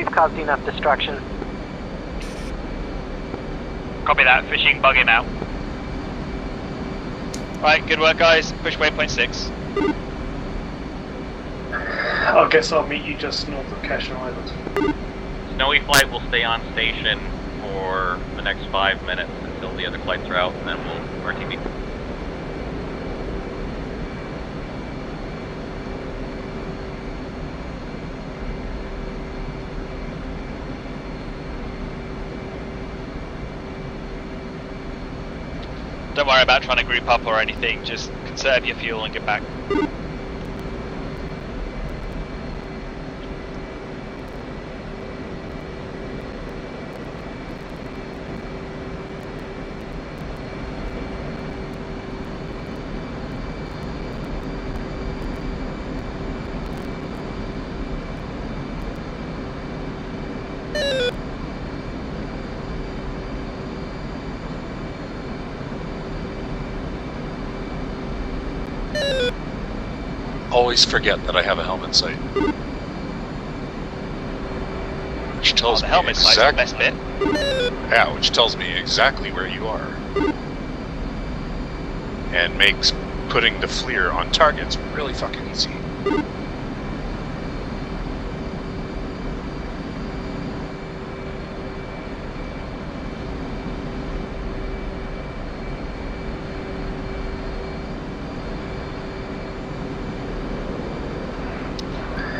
N: caused enough destruction.
J: Copy that. Fishing bug him out.
C: Right, good work, guys. Push waypoint 6.
M: I guess I'll meet you just north of Cashin Island.
J: Snowy flight will stay on station for the next 5 minutes until the other flights are out, and then we'll RTB.
C: Don't worry about trying to group up or anything, just conserve your fuel and get back.
B: Always forget that I have a helmet sight. Which tells me
C: helmet sight's the best bit.
B: Yeah, which tells me exactly where you are. And makes putting the FLIR on targets really fucking easy.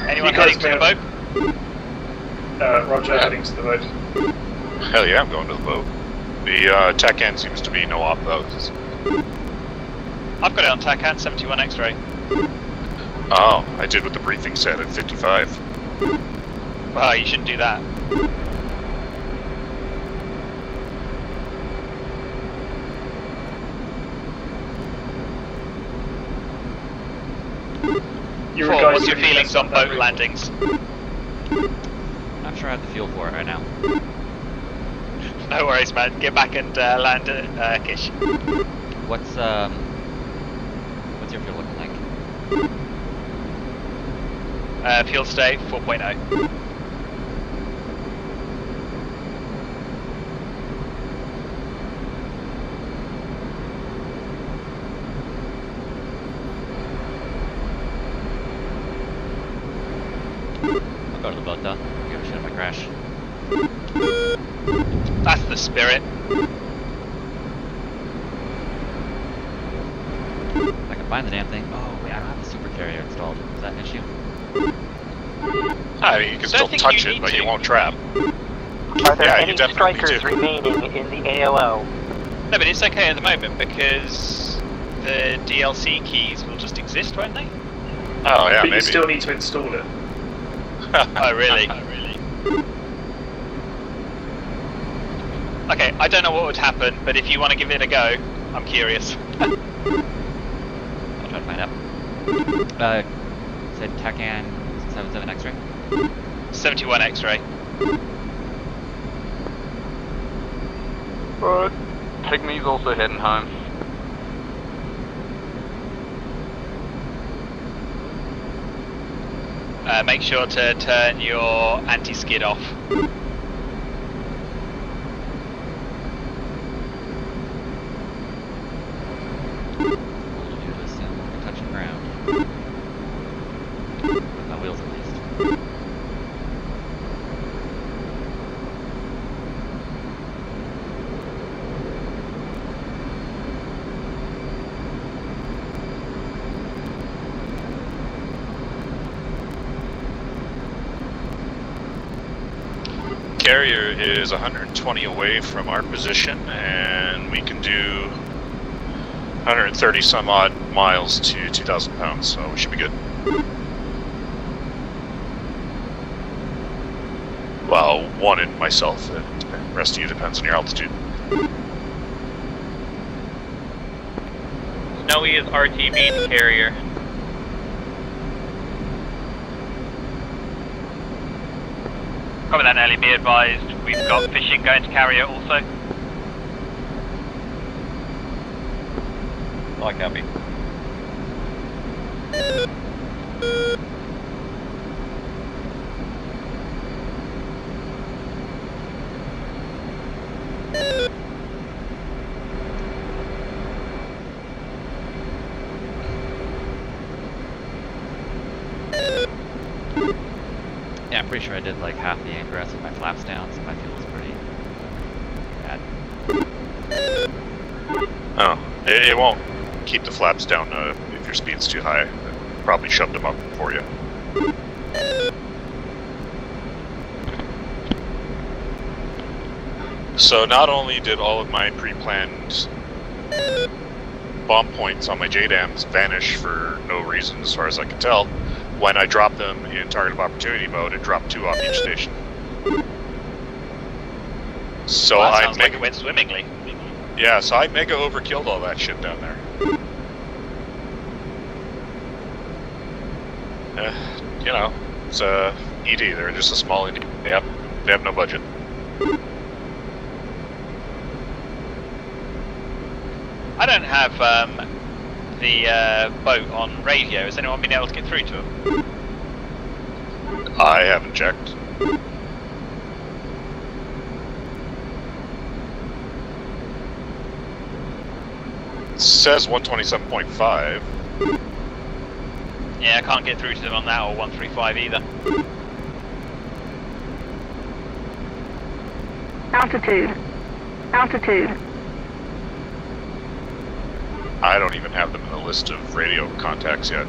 C: Anyone heading to the boat?
M: Roger, heading to the boat.
B: Hell yeah, I'm going to the boat. The tech end seems to be no op though.
C: I've got it on TAC hand, 71 X-ray.
B: Oh, I did what the briefing said at 55.
C: Well, you shouldn't do that. What's your feelings on boat landings?
F: Not sure I have the fuel for it right now.
C: No worries, man. Get back and land at Kish.
F: What's your fuel looking like?
C: Fuel state 4.0.
F: I'll go to the boat though. I'll give a shit if I crash.
C: That's the spirit.
F: I can find the damn thing. Oh wait, I don't have the super carrier installed. Is that an issue?
B: I mean, you can still touch it, but you won't trap.
N: Are there
B: Yeah,
N: any
B: you definitely
N: strikers
B: do.
N: remaining in the AOL?
C: No, but it's okay at the moment because the DLC keys will just exist, won't they?
B: Oh yeah,
M: but
B: maybe.
M: you still need to install it.
C: Oh really? Okay, I don't know what would happen, but if you want to give it a go, I'm curious.
F: I'll try to find out. Said TACAN 77 X-ray?
C: 71 X-ray.
O: Right. Pygmy's also heading home.
C: Make sure to turn your anti-skid off.
F: Touching ground. My wheels at least.
B: Carrier is 120 away from our position, and we can do 130 some odd miles to 2,000 pounds, so we should be good. Well, one in myself, the rest of you depends on your altitude.
J: Snowy is RTB to carrier.
C: Copy that, Nelly. Be advised, we've got fishing going to carrier also.
O: I copy.
F: Yeah, I'm pretty sure I did like half the ingress with my flaps down, so my fuel is pretty bad.
B: Oh, it won't keep the flaps down if your speed's too high. Probably shoved them up for you. So not only did all of my pre-planned bomb points on my JDAMs vanish for no reason as far as I can tell, when I dropped them in target of opportunity mode, it dropped 2 off each station. So
C: Well, that
B: I
C: sounds like it went swimmingly.
B: Yeah, so I mega overkilled all that shit down there. You know, it's ED. They're just a small ED. They have no budget.
C: I don't have the boat on radio. Has anyone been able to get through to him?
B: I haven't checked. It says 127.5.
C: Yeah, I can't get through to them on that or 135 either.
K: Altitude. Altitude.
B: I don't even have them in the list of radio contacts yet.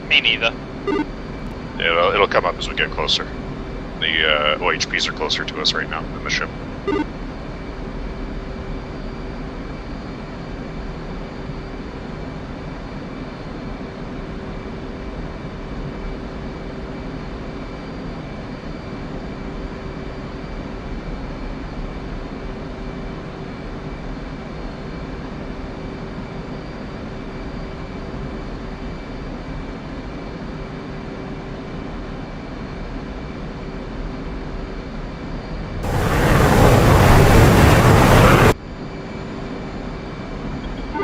C: Me neither.
B: It'll come up as we get closer. The OHPs are closer to us right now than the ship.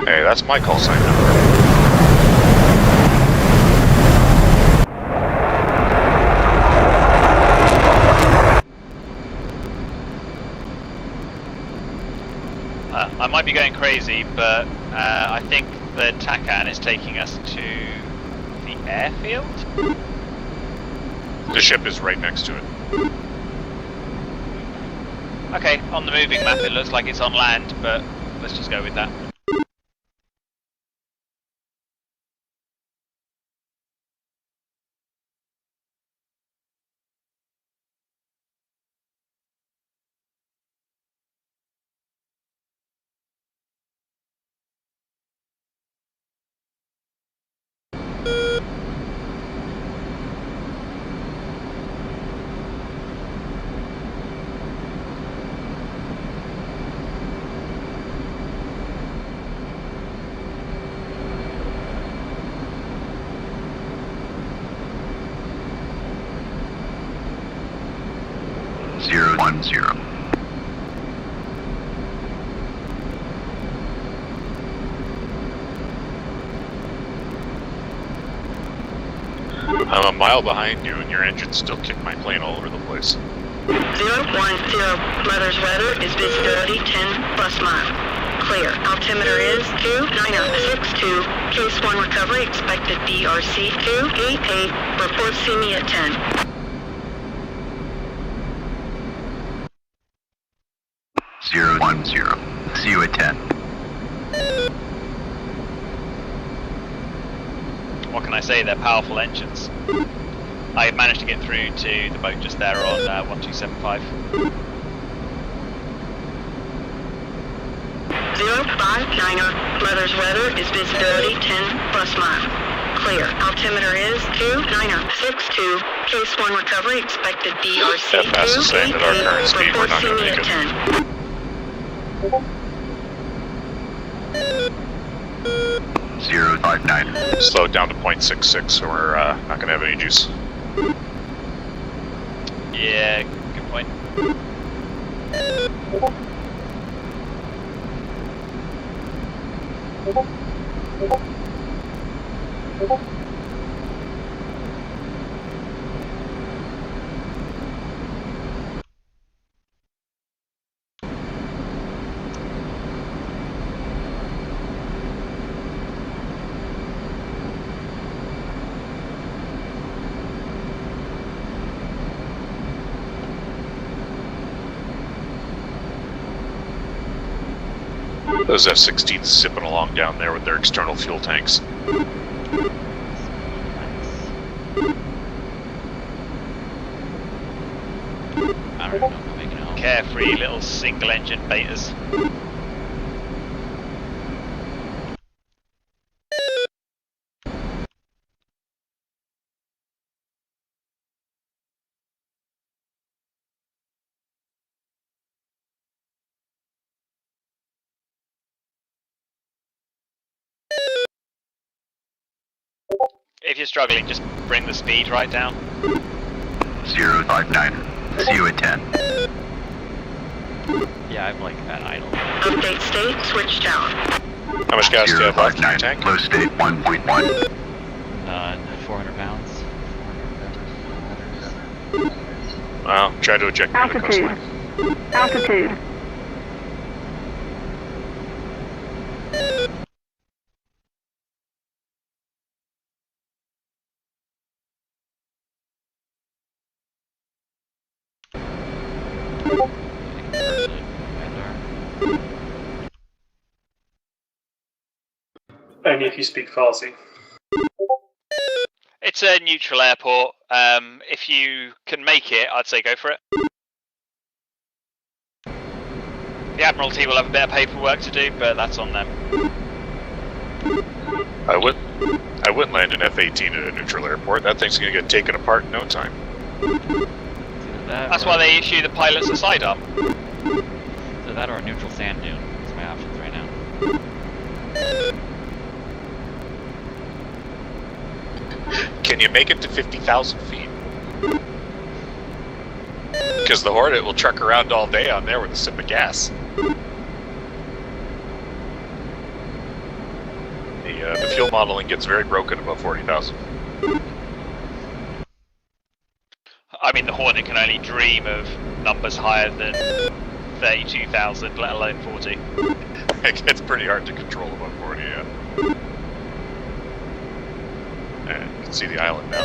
B: Hey, that's my call sign number.
C: I might be going crazy, but I think the TACAN is taking us to the airfield.
B: The ship is right next to it.
C: Okay, on the moving map it looks like it's on land, but let's just go with that.
B: I'm a mile behind you and your engine still kicked my plane all over the place.
K: 010, Mother's weather is visibility 10 plus mile. Clear. Altimeter is 29062. Case 1 recovery expected BRC 288. Report see me at 10.
L: See you at 10.
C: What can I say? They're powerful engines. I managed to get through to the boat just there on 1275.
K: 059er, Mother's weather is visibility 10 plus mile. Clear. Altimeter is 29062. Case 1 recovery expected BRC 288. Report see me at 10.
L: 059.
B: Slow it down to 0.66, so we're not gonna have any juice.
C: Yeah, good point.
B: Those F-16s zipping along down there with their external fuel tanks.
C: Carefree little single engine betas. If you're struggling, just bring the speed right down.
L: 059. See you at 10.
F: Yeah, I'm like that idle.
K: Update state, switch tower.
B: How much gas do you have left in your tank?
L: Low state 1.1.
F: 400 pounds.
B: Well, try to eject me on the coastline.
K: Altitude.
M: Only if you speak Farsi.
C: It's a neutral airport. If you can make it, I'd say go for it. The Admiralty will have a bit of paperwork to do, but that's on them.
B: I wouldn't land an F-18 at a neutral airport. That thing's gonna get taken apart in no time.
C: That's why they issue the pilots a sidearm.
F: So that or a neutral sand dune. That's my options right now.
B: Can you make it to 50,000 feet? Because the Hornet will truck around all day on there with a sip of gas. The fuel modeling gets very broken above 40,000.
C: I mean, the Hornet can only dream of numbers higher than 32,000, let alone 40.
B: It gets pretty hard to control above 40, yeah. And you can see the island now.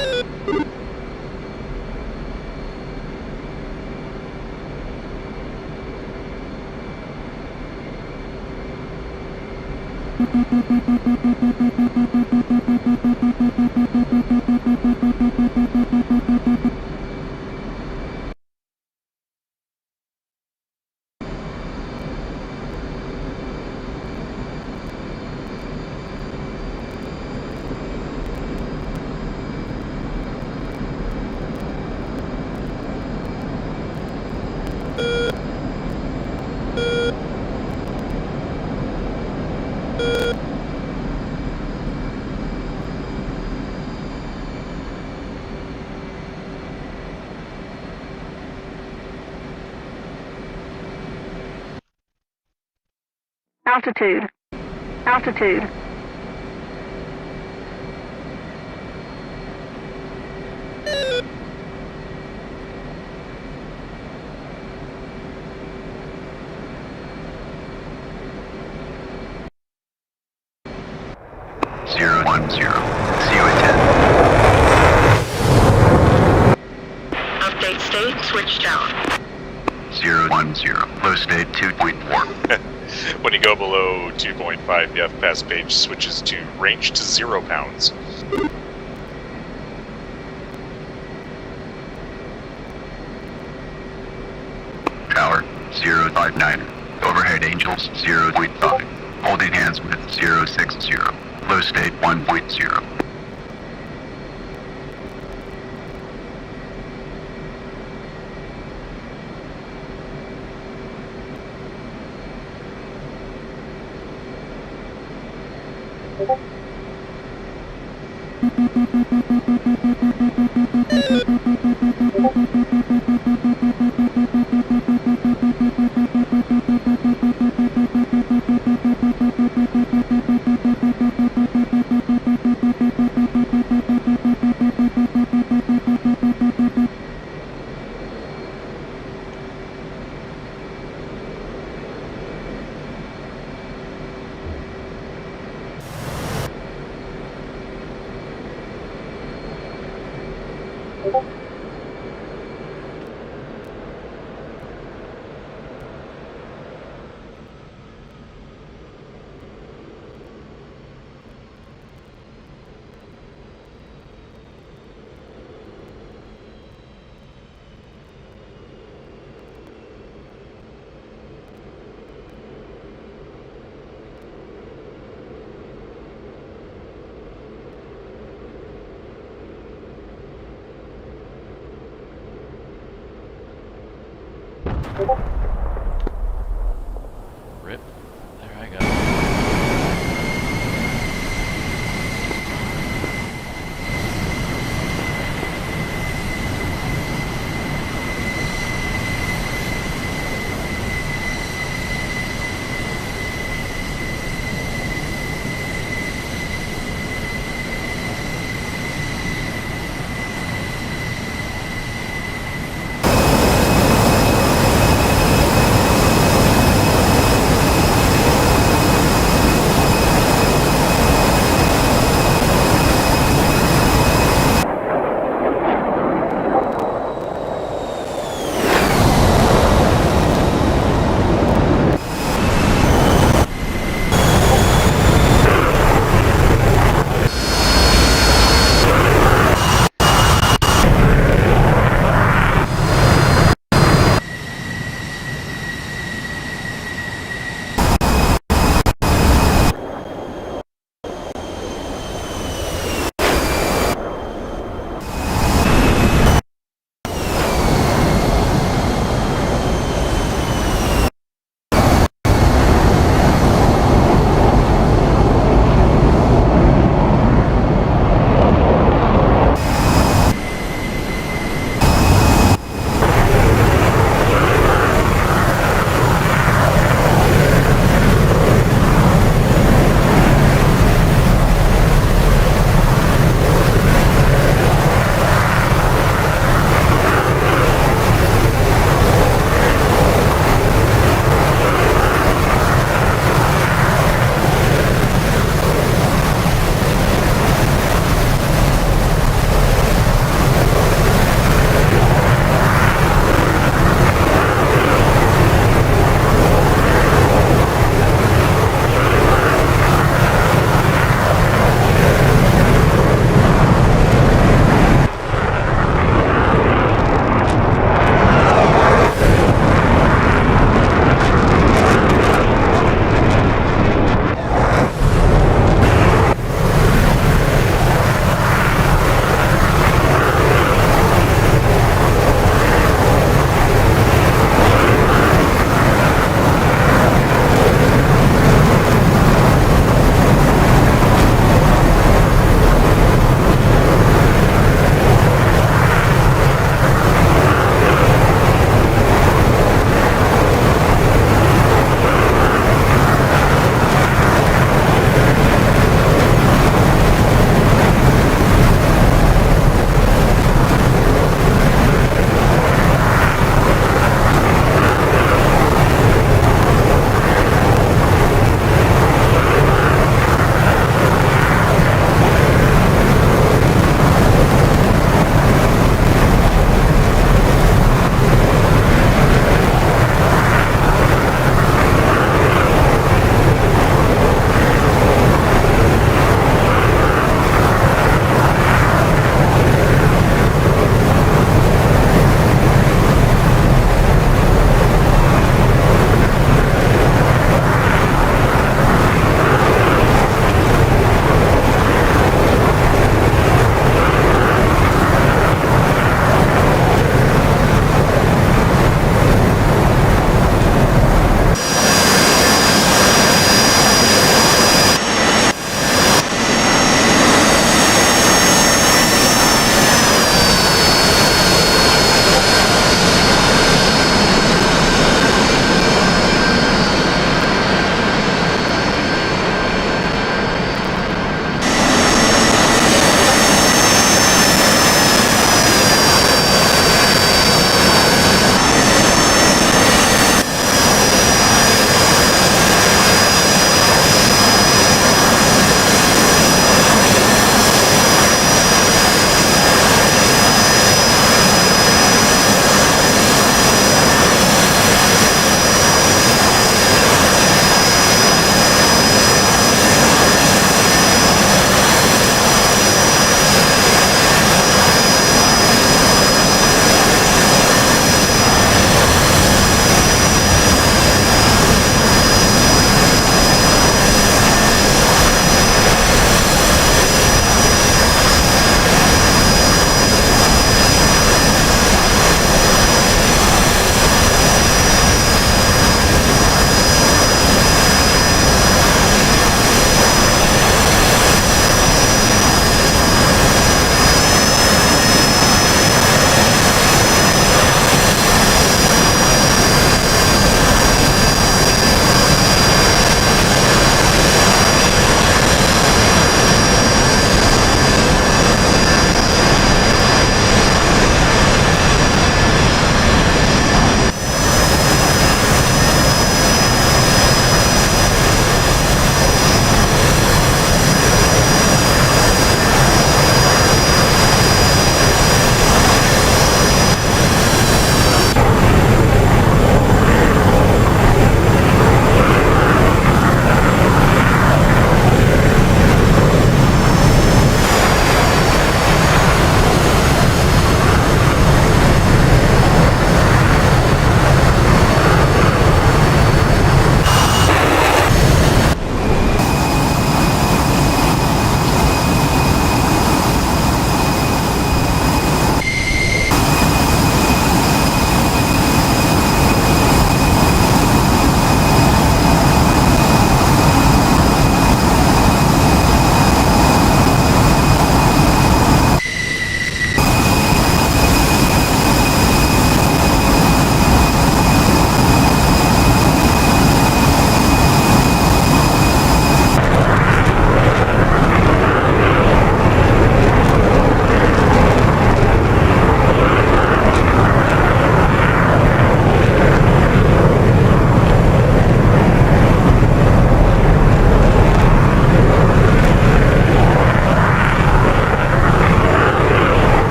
K: Altitude. Altitude.
L: Zero 1 0. See you at 10.
K: Update state, switch tower.
L: 0 1 0. Low state 2.4.
B: When you go below 2.5, the FPS page switches to range to 0 pounds.
L: Tower 059. Overhead angels 0.5. Holding hands with 060. Low state 1.0.
F: Rip. There I go.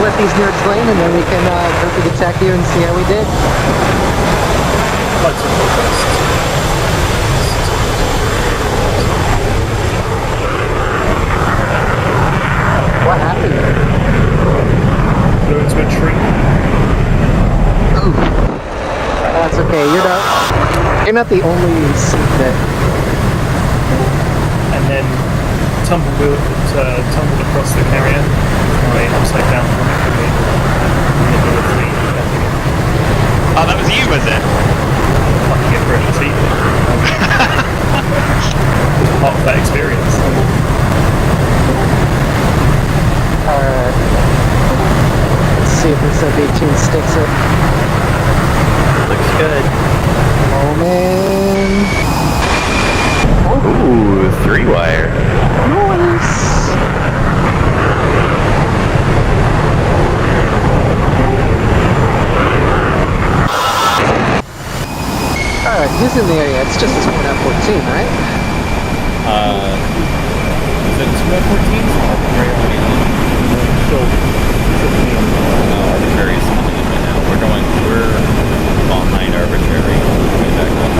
A: let these nerds land, and then we can quickly attack you and see how we did. What happened?
I: Flew into a tree.
A: Ooh. That's okay. You're not the only seat that.
I: And then tumbled across the carrier. My upside down
C: Oh, that was you, was it?
I: Fucking get fresh seat. Part of that experience.
A: Alright. Let's see if this F-18 sticks it.
P: Looks good.
A: Oh man.
P: Ooh, 3-wire.
A: Nice. Alright, who's in the area? It's just this one F-14, right?
D: Is it 2 F-14s? No, arbitrary is coming in right now. We're behind arbitrary. Way back up.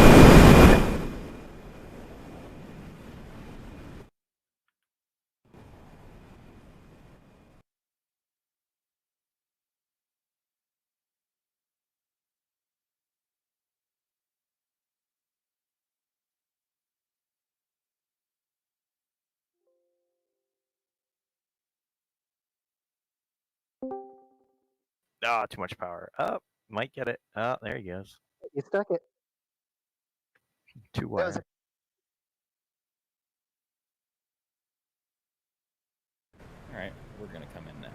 P: Ah, too much power. Oh, might get it. Oh, there he goes.
A: You stuck it.
P: 2-wire.
D: Alright, we're gonna come in now.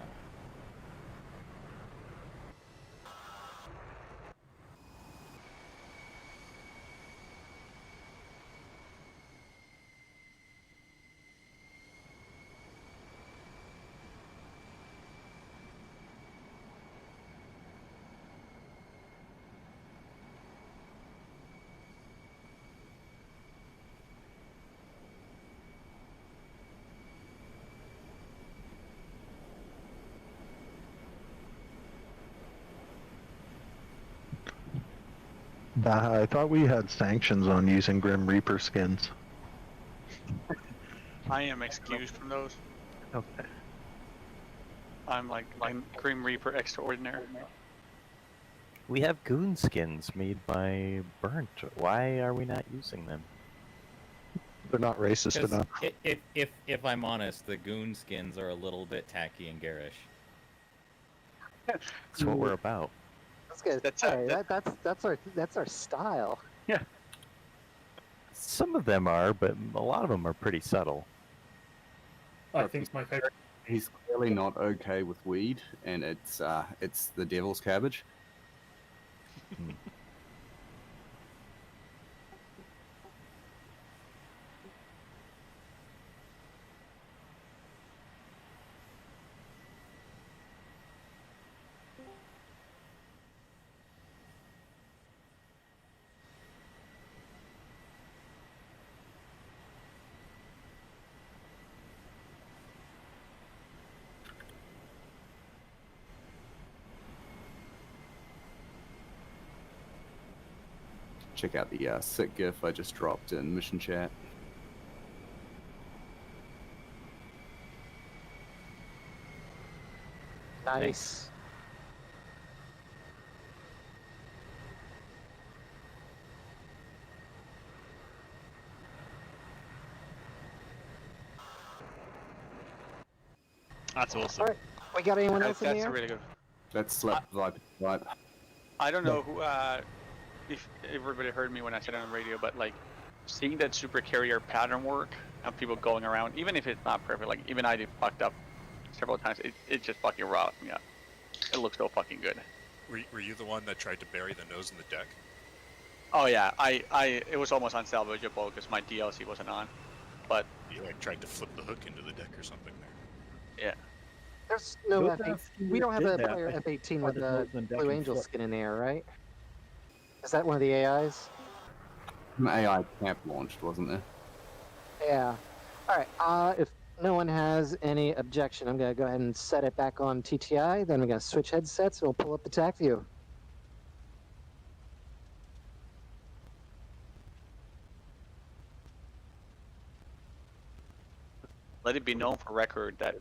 G: I thought we had sanctions on using Grim Reaper skins.
Q: I am excused from those.
G: Okay.
Q: I'm Grim Reaper extraordinary.
P: We have goon skins made by Burnt. Why are we not using them?
G: They're not racist enough.
D: If I'm honest, the goon skins are a little bit tacky and garish.
P: That's what we're about.
A: That's good. That's our style.
Q: Yeah.
P: Some of them are, but a lot of them are pretty subtle.
I: I think it's my favorite.
E: He's clearly not okay with weed, and it's the devil's cabbage. Check out the sick GIF I just dropped in mission chat.
A: Nice.
Q: That's awesome.
A: Alright, we got anyone else in the
Q: That's
A: air?
Q: really good.
E: Let's slap the vibe.
Q: I don't know who, if everybody heard me when I said it on the radio, but like seeing that super carrier pattern work and people going around, even if it's not perfect, like even I did fucked up several times, it just fucking riled me up. It looks so fucking good.
B: Were you the one that tried to bury the nose in the deck?
Q: Oh yeah, it was almost unsalvageable because my DLC wasn't on, but
B: You like tried to flip the hook into the deck or something there.
Q: yeah.
A: There's no F-18. We don't have a player F-18 with the Blue Angel skin in the air, right? Is that one of the AIs?
E: An AI camp launched, wasn't there?
A: Yeah. Alright, if no one has any objection, I'm going to go ahead and set it back on TTI. Then we're going to switch headsets and we'll pull up the TAC view.
Q: Let it be known for record that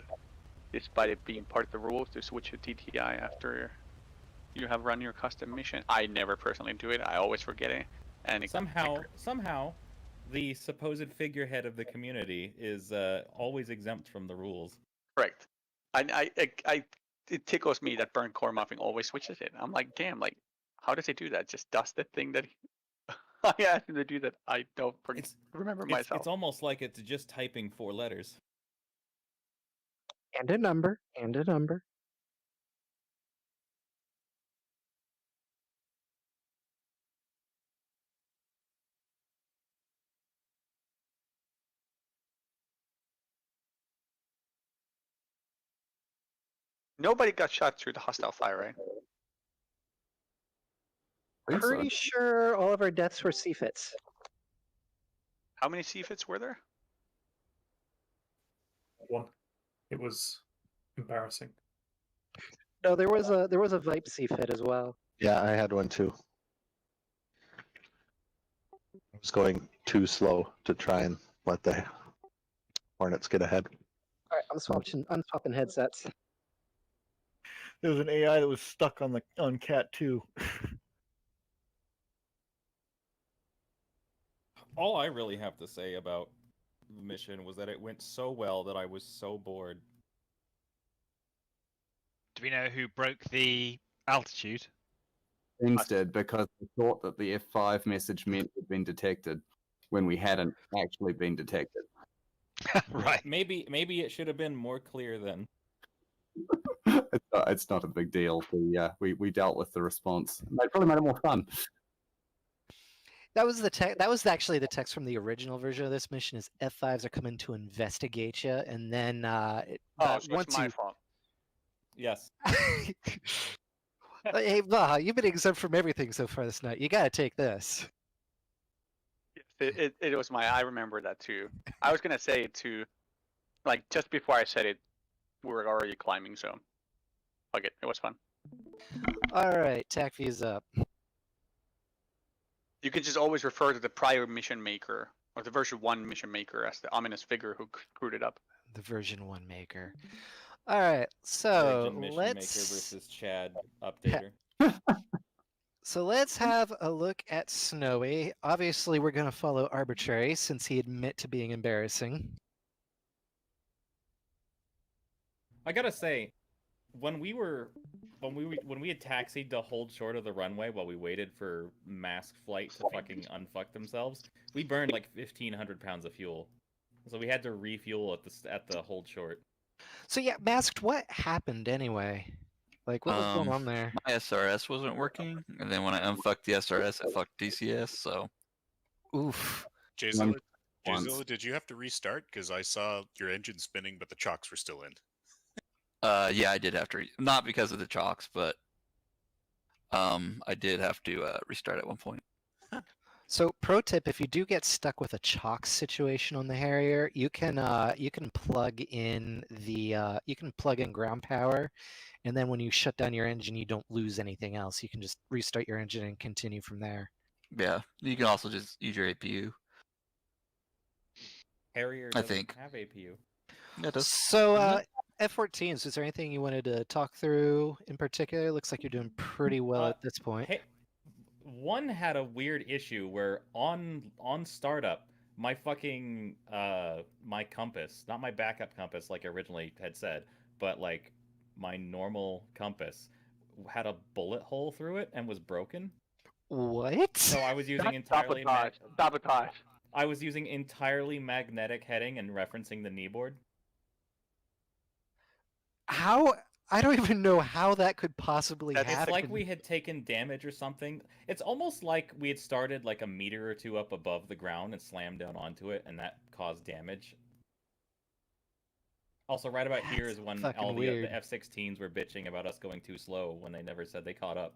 Q: despite it being part of the rules to switch to TTI after you have run your custom mission, I never personally do it. I always forget it. And
D: Somehow, the supposed figurehead of the community is always exempt from the rules.
Q: Correct. It tickles me that Burnt Core Muffin always switches it. I'm like, damn, like, how does he do that? Just does the thing that I asked him to do that I don't remember myself.
D: It's almost like it's just typing 4 letters.
A: And a number, and a number.
Q: Nobody got shot through the hostile fire, right?
A: Pretty sure all of our deaths were CFITs.
Q: How many CFITs were there?
M: 1. It was embarrassing.
A: No, there was a Vipe CFIT as well.
G: Yeah, I had one too. I was going too slow to try and let the Hornets get ahead.
A: All right, I'm swapping headsets.
R: There was an AI that was stuck on Cat 2.
D: All I really have to say about the mission was that it went so well that I was so bored.
C: Do we know who broke the altitude?
E: Instead, because we thought that the F5 message meant it had been detected when we hadn't actually been detected.
C: Right.
D: Maybe it should have been more clear then.
E: It's not a big deal. We dealt with the response. They probably made it more fun.
A: That was the text. That was actually the text from the original version of this mission. Is F5s are coming to investigate you, and then
Q: so
A: once
Q: it's my fault.
D: Yes.
A: Hey, Baha, you've been exempt from everything so far this night. You got to take this.
Q: It was I remember that too. I was gonna say it too, like just before I said it, we were already climbing, so fuck it. It was fun.
A: All right, TAC view's up.
Q: You can just always refer to the prior mission maker or the version 1 mission maker as the ominous figure who screwed it up.
A: The version 1 maker. All right, so
D: Virgin mission
A: let's
D: maker versus Chad updater.
A: So let's have a look at Snowy. Obviously, we're going to follow Arbitrary since he admit to being embarrassing.
D: I gotta say, when we had taxied to hold short of the runway while we waited for mask flight to fucking unfuck themselves, we burned like 1,500 pounds of fuel. So we had to refuel at the hold short.
A: So yeah, Masked, what happened anyway? Like, what was going on there?
S: My SRS wasn't working, and then when I unfucked the SRS, I fucked DCS, so...
A: Oof.
B: Jzilla, did you have to restart? Because I saw your engine spinning, but the chocks were still in.
S: Yeah, I did have to... Not because of the chocks, but... I did have to restart at one point.
A: So, pro tip: if you do get stuck with a chock situation on the Harrier, you can plug in ground power, and then when you shut down your engine, you don't lose anything else. You can just restart your engine and continue from there.
S: Yeah, you can also just use your APU.
D: Harrier doesn't have APU.
S: Yeah, it does.
A: So, F-14s, is there anything you wanted to talk through in particular? Looks like you're doing pretty well at this point.
D: One had a weird issue where on startup, my fucking my compass, not my backup compass like I originally had said, but like my normal compass had a bullet hole through it and was broken.
A: What?
D: So I was using entirely
Q: sabotage.
D: I was using entirely magnetic heading and referencing the kneeboard.
A: How? I don't even know how that could possibly happen.
D: It's like we had taken damage or something. It's almost like we had started like a meter or two up above the ground and slammed down onto it, and that caused damage. Also, right about here is when all the F-16s were bitching about us going too slow when they never said they caught up.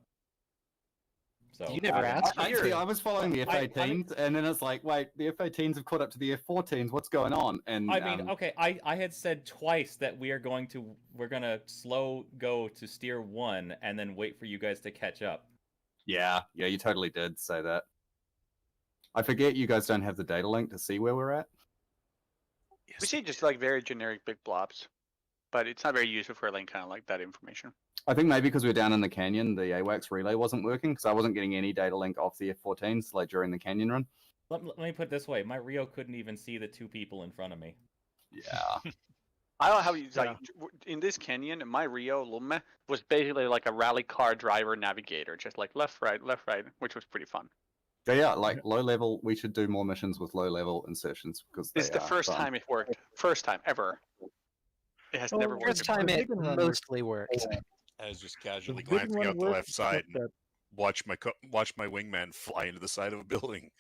D: So
T: You never asked.
E: Actually, I was following the F-18s, and then it's like, wait, the F-18s have caught up to the F-14s. What's going on? And
D: I mean, okay, I had said twice that we're gonna slow go to steer 1 and then wait for you guys to catch up.
E: Yeah, you totally did say that. I forget you guys don't have the data link to see where we're at.
Q: We see just like very generic big blobs, but it's not very useful for like kind of like that information.
E: I think maybe because we were down in the canyon, the AWACS relay wasn't working, because I wasn't getting any data link off the F-14s like during the canyon run.
D: Let me put it this way: my Rio couldn't even see the 2 people in front of me.
E: Yeah.
Q: I don't know how you like in this canyon. My Rio Lume was basically like a rally car driver navigator, just like left, right, which was pretty fun.
E: Yeah, like low level. We should do more missions with low level insertions because
Q: this is the first time it worked. First time ever. It has never worked.
T: First time it mostly worked.
B: I was just casually glancing out the left side and watch my wingman fly into the side of a building.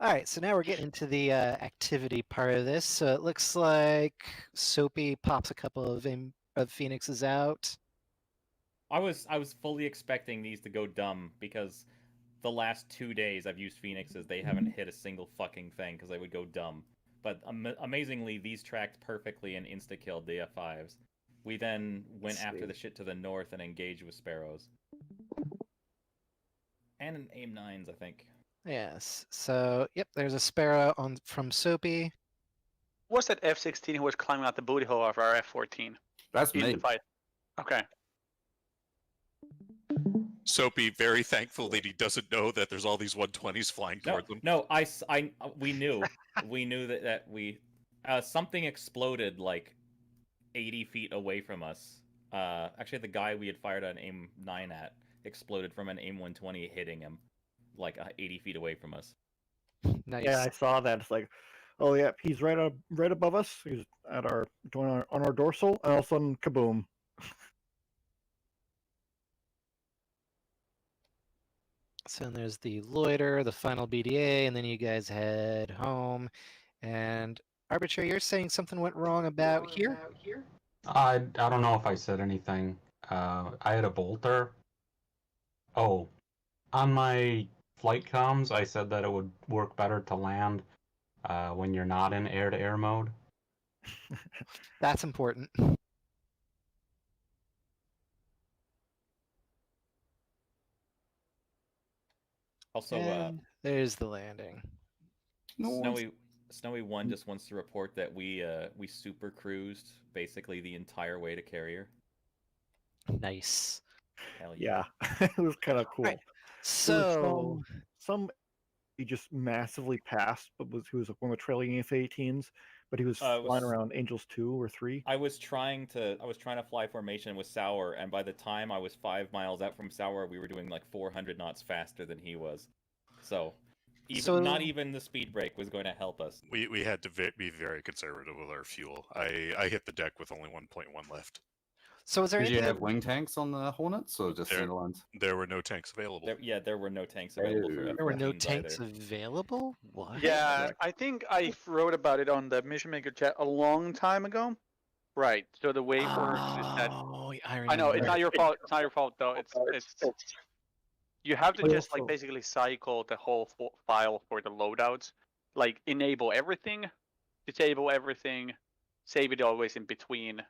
T: All right, so now we're getting into the activity part of this. So it looks like Soapy pops a couple of Phoenixes out.
D: I was fully expecting these to go dumb because the last 2 days I've used Phoenixes, they haven't hit a single fucking thing because they would go dumb. But amazingly, these tracked perfectly and insta-killed the F5s. We then went after the shit to the north and engaged with Sparrows. And an AIM-9s, I think.
T: Yes. So, yep, there's a Sparrow from Soapy.
Q: What's that F-16 who was climbing out the booty hole of our F-14?
E: That's me.
Q: Okay.
B: Soapy, very thankful that he doesn't know that there's all these 120s flying towards him.
D: No, we knew. We knew that something exploded like 80 feet away from us. Actually, the guy we had fired an AIM-9 at exploded from an AIM-120 hitting him like 80 feet away from us.
T: Nice.
R: Yeah, I saw that. It's like, oh yeah, he's right above us. He's at on our dorsal, and all of a sudden, kaboom!
T: So then there's the loiter, the final BDA, and then you guys head home. And Arbitrary, you're saying something went wrong about here?
U: I don't know if I said anything. I had a bolter. Oh, on my flight comms, I said that it would work better to land when you're not in air-to-air mode.
T: That's important.
D: Also,
T: there's the landing.
D: Snowy 1 just wants to report that we super cruised basically the entire way to carrier.
T: Nice.
D: Hell
R: yeah. It was kind of cool.
T: Right. So
R: some he just massively passed, but he was one of the trailing F-18s, but he was flying around Angels 2 or 3.
D: I was trying to fly formation with Sour, and by the time I was 5 miles out from Sour, we were doing like 400 knots faster than he was. So not even the speed brake was going to help us.
B: We had to be very conservative with our fuel. I hit the deck with only 1.1 left.
T: So is there
E: Did you have wing tanks on the Hornets or just single lines?
B: There were no tanks available.
D: There were no tanks available.
T: There were no tanks available? What?
Q: Yeah, I think I wrote about it on the Mission Maker chat a long time ago. Right. So the way it works is that I know it's not your fault. It's not your fault though. It's you have to just like basically cycle the whole file for the loadouts. Like enable everything, disable everything, save it always in between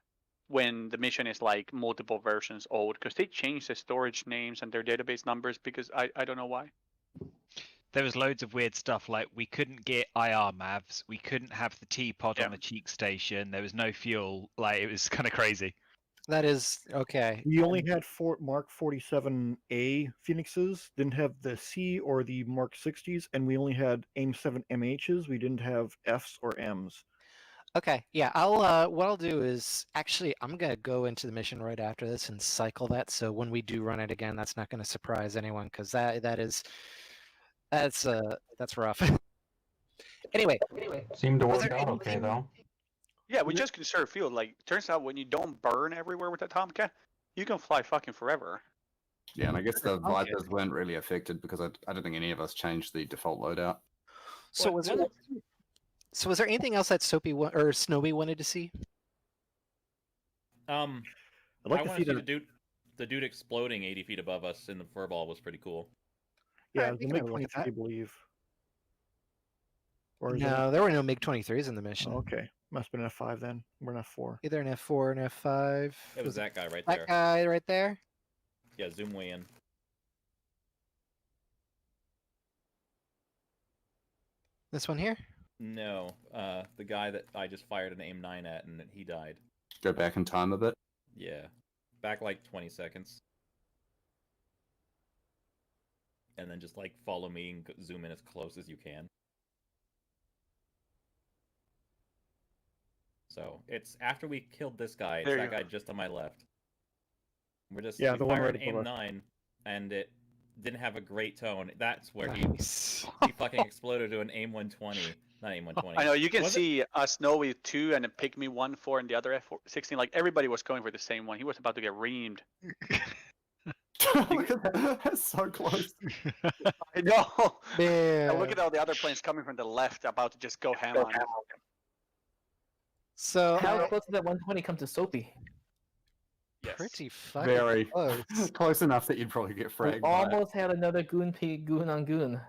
Q: when the mission is like multiple versions old, because they changed the storage names and their database numbers because I don't know why.
C: There was loads of weird stuff like we couldn't get IR mavs, we couldn't have the teapot on the cheek station, there was no fuel, like it was kind of crazy.
T: That is okay.
R: We only had Mark 47A Phoenixes, didn't have the C or the Mark 60s, and we only had AIM-7 MHs. We didn't have Fs or Ms.
T: Okay, yeah, I'll what I'll do is actually I'm gonna go into the mission right after this and cycle that, so when we do run it again, that's not gonna surprise anyone because that's rough. Anyway,
U: seemed to work out okay though.
Q: Yeah, we just conserve fuel. Like, turns out when you don't burn everywhere with the Tomcat, you can fly fucking forever.
E: Yeah, and I guess the Vipers weren't really affected because I don't think any of us changed the default loadout.
T: So was there anything else that Soapy or Snowy wanted to see?
D: I'd
R: like to see
D: to do the dude exploding 80 feet above us in the furball was pretty cool.
R: Yeah,
T: Alright,
R: the
T: we can have a look at
R: MiG-23, I
T: that.
R: believe. Or is
T: No, there were no MiG-23s in the mission.
R: Oh, okay, must have been an F5 then. We're an F4.
T: Either an F4 or an F5.
D: It was that guy right
T: that
D: there.
T: guy right there?
D: Yeah, zoom way in.
T: This one here?
D: No, the guy that I just fired an aim 9 at and he died.
E: Go back in time a bit.
D: Yeah, back like 20 seconds. And then just like follow me and zoom in as close as you can. So it's after we killed this guy, it's
Q: There
D: that
Q: you
D: guy
Q: go.
D: just on my left. We're just
R: Yeah,
D: we
R: the one
D: fired
R: right
D: aim
R: above us.
D: 9 and it didn't have a great tone. That's where
T: Nice.
D: he fucking exploded to an aim 120. Not aim 120.
Q: I know you can
D: Was it?
Q: see Snow with 2 and a Pygmy 1-4 and the other F16. Like everybody was going for the same one. He was about to get reamed.
E: Look at that. That's so close.
Q: I know.
T: Man.
Q: And look at all the other planes coming from the left, about to just go ham on him.
T: So
H: How close did that 120 come to Soapy?
T: pretty fucking
E: Very
T: close.
E: close enough that you'd probably get
H: We
E: fragged. by it.
H: almost had another goon on goon.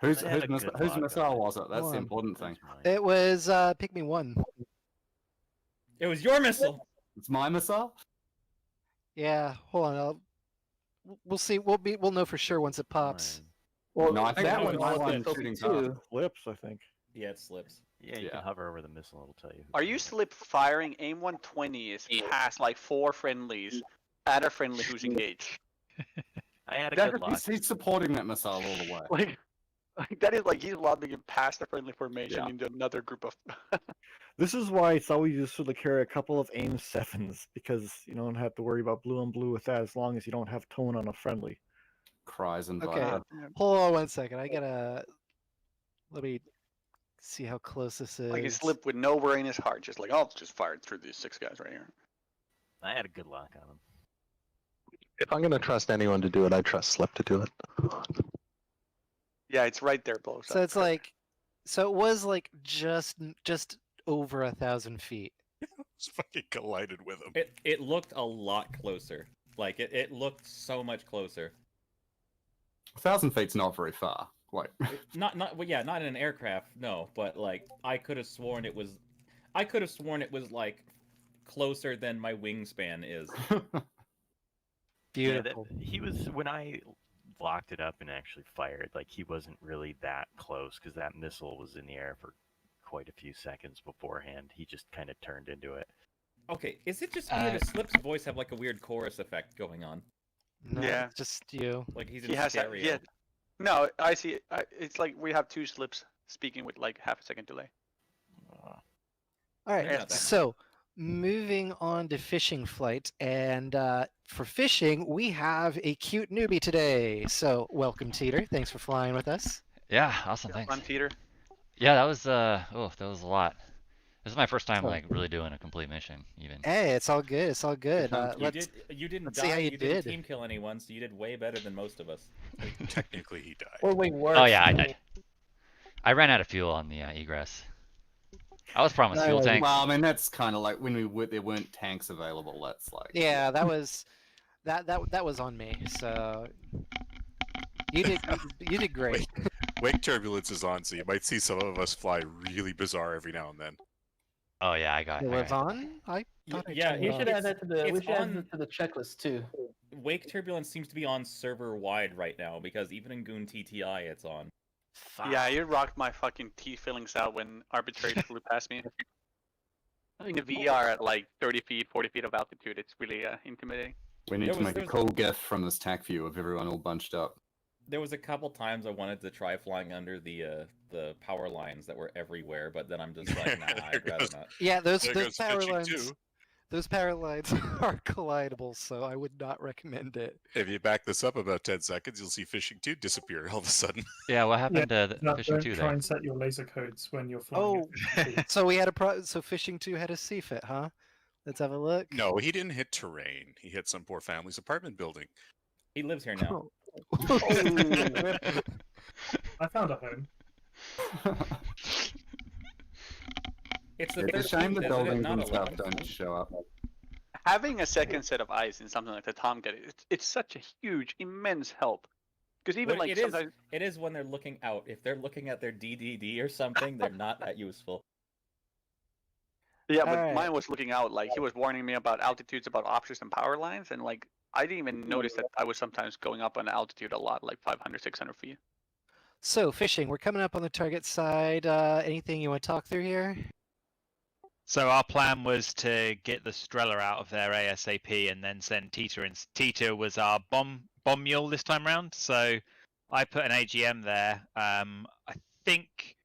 E: Whose
P: I had a good
E: whose
P: lock
E: missile
P: on it.
E: was it? That's the
T: One.
E: important thing.
T: It was Pygmy 1.
D: It was your missile.
E: It's my missile.
T: Yeah, hold on. We'll see. We'll know for sure once it pops.
H: Well,
E: No, I think
H: that
E: it was
H: one
E: my
H: was
E: one
H: Soapy
E: shooting
H: too.
R: Slips, I think.
D: Yeah, it slips.
P: Yeah, you can hover over the missile, it'll tell you.
Q: Are you slip firing? Aim 120 is past like 4 friendlies at a friendly who's engaged.
P: I had a
E: That-
P: good lock.
E: he's supporting that missile all the way.
Q: Like that is like he's lobbing it past the friendly formation
E: Yeah.
Q: into another group of.
R: This is why it's always useful to carry a couple of aim 7s, because you don't have to worry about blue on blue with that as long as you don't have tone on a friendly.
E: Cries and
T: Okay,
E: violence.
T: hold on 1 second. I gotta. Let me see how close this is.
Q: Like he slipped with no worry in his heart, just like, oh, just fired through these 6 guys right here.
P: I had a good lock on him.
G: If I'm gonna trust anyone to do it, I trust Slip to do it.
Q: Yeah, it's right there, blows
T: So
Q: up.
T: it's like, so it was like just over 1,000 feet.
B: Just fucking collided with him.
D: It looked a lot closer. Like it looked so much closer.
E: 1,000 feet's not very far. Like
D: Not well, yeah, not in an aircraft, no. But like I could have sworn it was like closer than my wingspan is.
T: Beautiful.
P: Yeah, he was when I locked it up and actually fired. Like he wasn't really that close because that missile was in the air for quite a few seconds beforehand. He just kind of turned into it.
D: Okay, is it just me or does Slip's voice have like a weird chorus effect going on?
T: No,
Q: Yeah.
T: it's just you.
D: Like he's in
Q: He has that.
D: stereo.
Q: Yeah. No, I see. It's like we have 2 slips speaking with like half a second delay.
T: All right,
D: Maybe not that.
T: so moving on to fishing flight, and for fishing, we have a cute newbie today. So welcome, Teeter. Thanks for flying with us.
C: Yeah, awesome. Thanks.
Q: Run, Peter.
C: Yeah, that was that was a lot. This is my first time like really doing a complete mission, even.
T: Hey, it's all good. It's all good.
D: You didn't
T: let's
D: die.
T: see how you
D: didn't
T: did.
D: team kill anyone, so you did way better than most of us.
B: Technically, he died.
H: Or way worse.
C: Oh yeah, I died. I ran out of fuel on the egress. I was promised fuel tank.
E: Well, I mean that's kind of like when there weren't tanks available. That's like
T: Yeah, that was that was on me. So you did great.
B: Wake turbulence is on, so you might see some of us fly really bizarre every now and then.
C: Oh yeah, I got
T: It was on. I thought I
D: Yeah,
T: turned
H: We
T: it
H: should
T: on.
H: add that to the. We
D: it's
H: should add
D: on-
H: it to the checklist too.
D: Wake turbulence seems to be on server wide right now because even in Goon TTI it's on.
Q: Yeah, you rocked my fucking teeth fillings out when arbitrary flew past me. In the VR at like 30 feet, 40 feet of altitude, it's really intimidating.
E: we need
D: There
E: to
D: was-
E: make a
D: there was-
E: cool GIF from this TAC view of everyone all bunched up.
D: There was a couple times I wanted to try flying under the power lines that were everywhere, but then I'm just like, nah, I'd rather not.
T: Yeah, those
B: There
T: those
B: goes
T: power
B: fishing,
T: lines.
B: too.
T: Those power lines are collidable, so I would not recommend it.
B: If you back this up about 10 seconds, you'll see fishing 2 disappear all of a sudden.
C: Yeah, what happened to
M: No,
C: fishing
M: don't
C: 2
M: try
C: there?
M: and set your laser codes when you're flying.
T: Oh, so we had so fishing 2 had a CFIT, huh? Let's have a look.
B: No, he didn't hit terrain. He hit some poor family's apartment building.
D: He lives here now.
M: I found a home.
D: It's the
E: It's a
D: 13th,
E: shame the
D: isn't it?
E: buildings
D: Not
E: and stuff
D: 11th.
E: don't show up.
Q: having a second set of eyes in something like the Tomcat, it's such a huge, immense help. Because even
D: But
Q: like sometimes,
D: it is when they're looking out. If they're looking at their DDD or something, they're not that useful.
Q: yeah, but
T: Alright.
Q: mine was looking out. Like he was warning me about altitudes, about options and power lines, and like I didn't even notice that I was sometimes going up on altitude a lot, like 500, 600 feet.
T: So fishing, we're coming up on the target side. Anything you want to talk through here?
C: So our plan was to get the Strela out of there ASAP and then send Tita in. Tita was our bomb mule this time round. So I put an AGM there. I think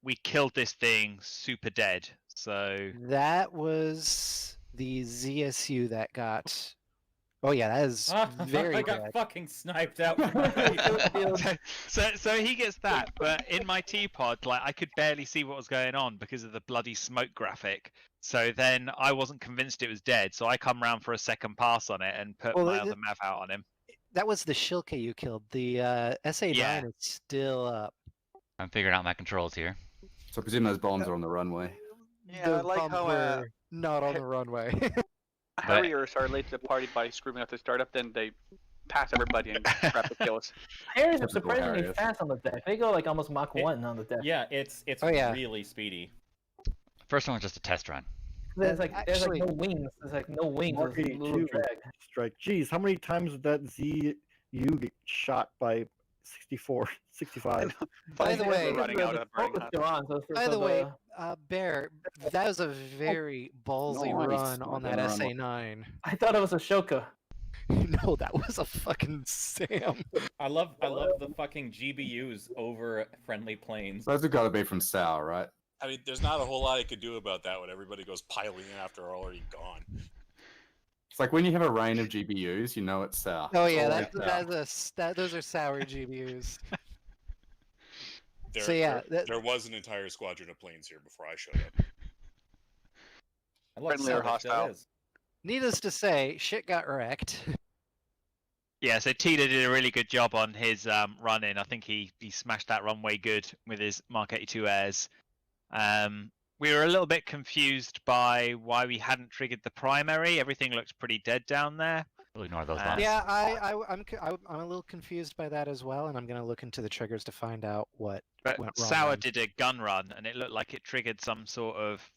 C: we killed this thing super dead. So
T: That was the ZSU that got. Oh yeah, that is very
D: I got
T: dead.
D: fucking sniped out.
C: so he gets that, but in my T-pod, like I could barely see what was going on because of the bloody smoke graphic. So then I wasn't convinced it was dead. So I come round for a second pass on it and put my other mav out on him.
T: That was the Shilke you killed. The SA9 is still up.
F: I'm figuring out my controls here.
E: So I presume those bombs are on the runway.
Q: Yeah,
T: The
Q: I like
T: bombs
Q: how
T: were not on the runway.
Q: Harriers are late to the party by screaming at the startup, then they pass everybody and grab the kills.
H: Harriers are surprisingly fast on the deck. They go like almost Mach 1 on the deck.
D: Yeah, it's really speedy.
F: First one was just a test run.
H: There's like no wings. There's like no wings.
R: Mark
H: There's a little
R: 82
H: drag.
R: strike. Geez, how many times did that ZU get shot by 64, 65?
T: By the way, Bear, that was a very ballsy run on that SA9.
H: I thought it was a Shoka.
T: No, that was a fucking Sam.
D: I love the fucking GBUs over friendly planes.
E: Those have got to be from Sal, right?
B: I mean, there's not a whole lot I could do about that when everybody goes piling in after they're already gone.
E: It's like when you have a rain of GBUs, you know it's Sal.
T: Oh yeah, those are sour GBUs.
B: There was an entire squadron of planes here before I showed up.
Q: Friendly or hostile.
T: Needless to say, shit got wrecked.
C: Yeah, so Tita did a really good job on his run in. I think he smashed that runway good with his Mark 82 airs. We were a little bit confused by why we hadn't triggered the primary. Everything looked pretty dead down there.
F: We'll ignore those lines.
T: Yeah, I'm a little confused by that as well, and I'm going to look into the triggers to find out what went wrong.
C: Sour did a gun run, and it looked like it triggered some sort of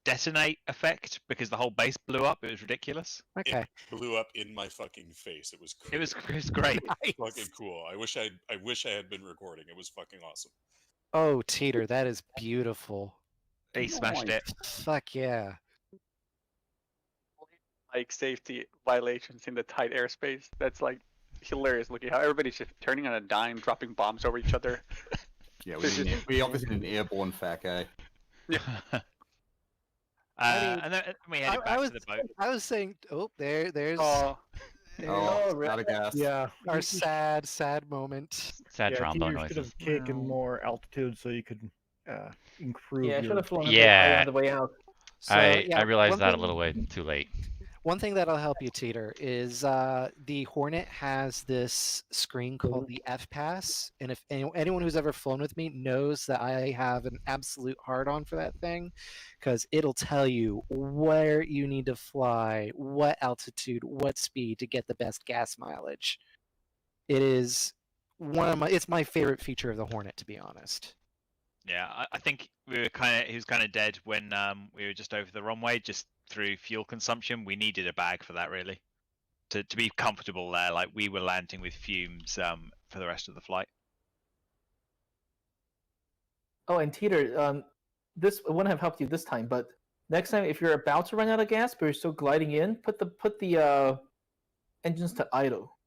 C: detonate effect because the whole base blew up. It was ridiculous.
T: Okay.
B: It blew up in my fucking face. It was great.
C: It was great.
B: Nice. Fucking cool. I wish I had been recording. It was fucking awesome.
T: Oh, Teeter, that is beautiful.
C: He smashed it.
T: Fuck yeah.
Q: Like safety violations in the tight airspace. That's like hilarious looking how everybody's just turning on a dime, dropping bombs over each other.
E: Yeah, we obviously need an airborne FAC, eh?
Q: Yeah.
C: And then we headed back to the boat.
T: I was saying, there's.
E: Out of gas.
R: Yeah.
T: Our sad moment.
F: Sad trombone
R: You should
F: noises.
R: have taken more altitude so you could improve.
H: Yeah, I should have flown
F: Yeah.
H: on the way out.
F: I realized that a little way too late.
T: One thing that'll help you, Teeter, is the Hornet has this screen called the F-Pass, and if anyone who's ever flown with me knows that I have an absolute hard-on for that thing, because it'll tell you where you need to fly, what altitude, what speed to get the best gas mileage. It is it's my favorite feature of the Hornet, to be honest.
C: Yeah, I think he was kind of dead when we were just over the runway, just through fuel consumption. We needed a bag for that, really, to be comfortable there. Like we were landing with fumes for the rest of the flight.
H: Oh, and Teeter, this wouldn't have helped you this time, but next time if you're about to run out of gas but you're still gliding in, put the engines to idle,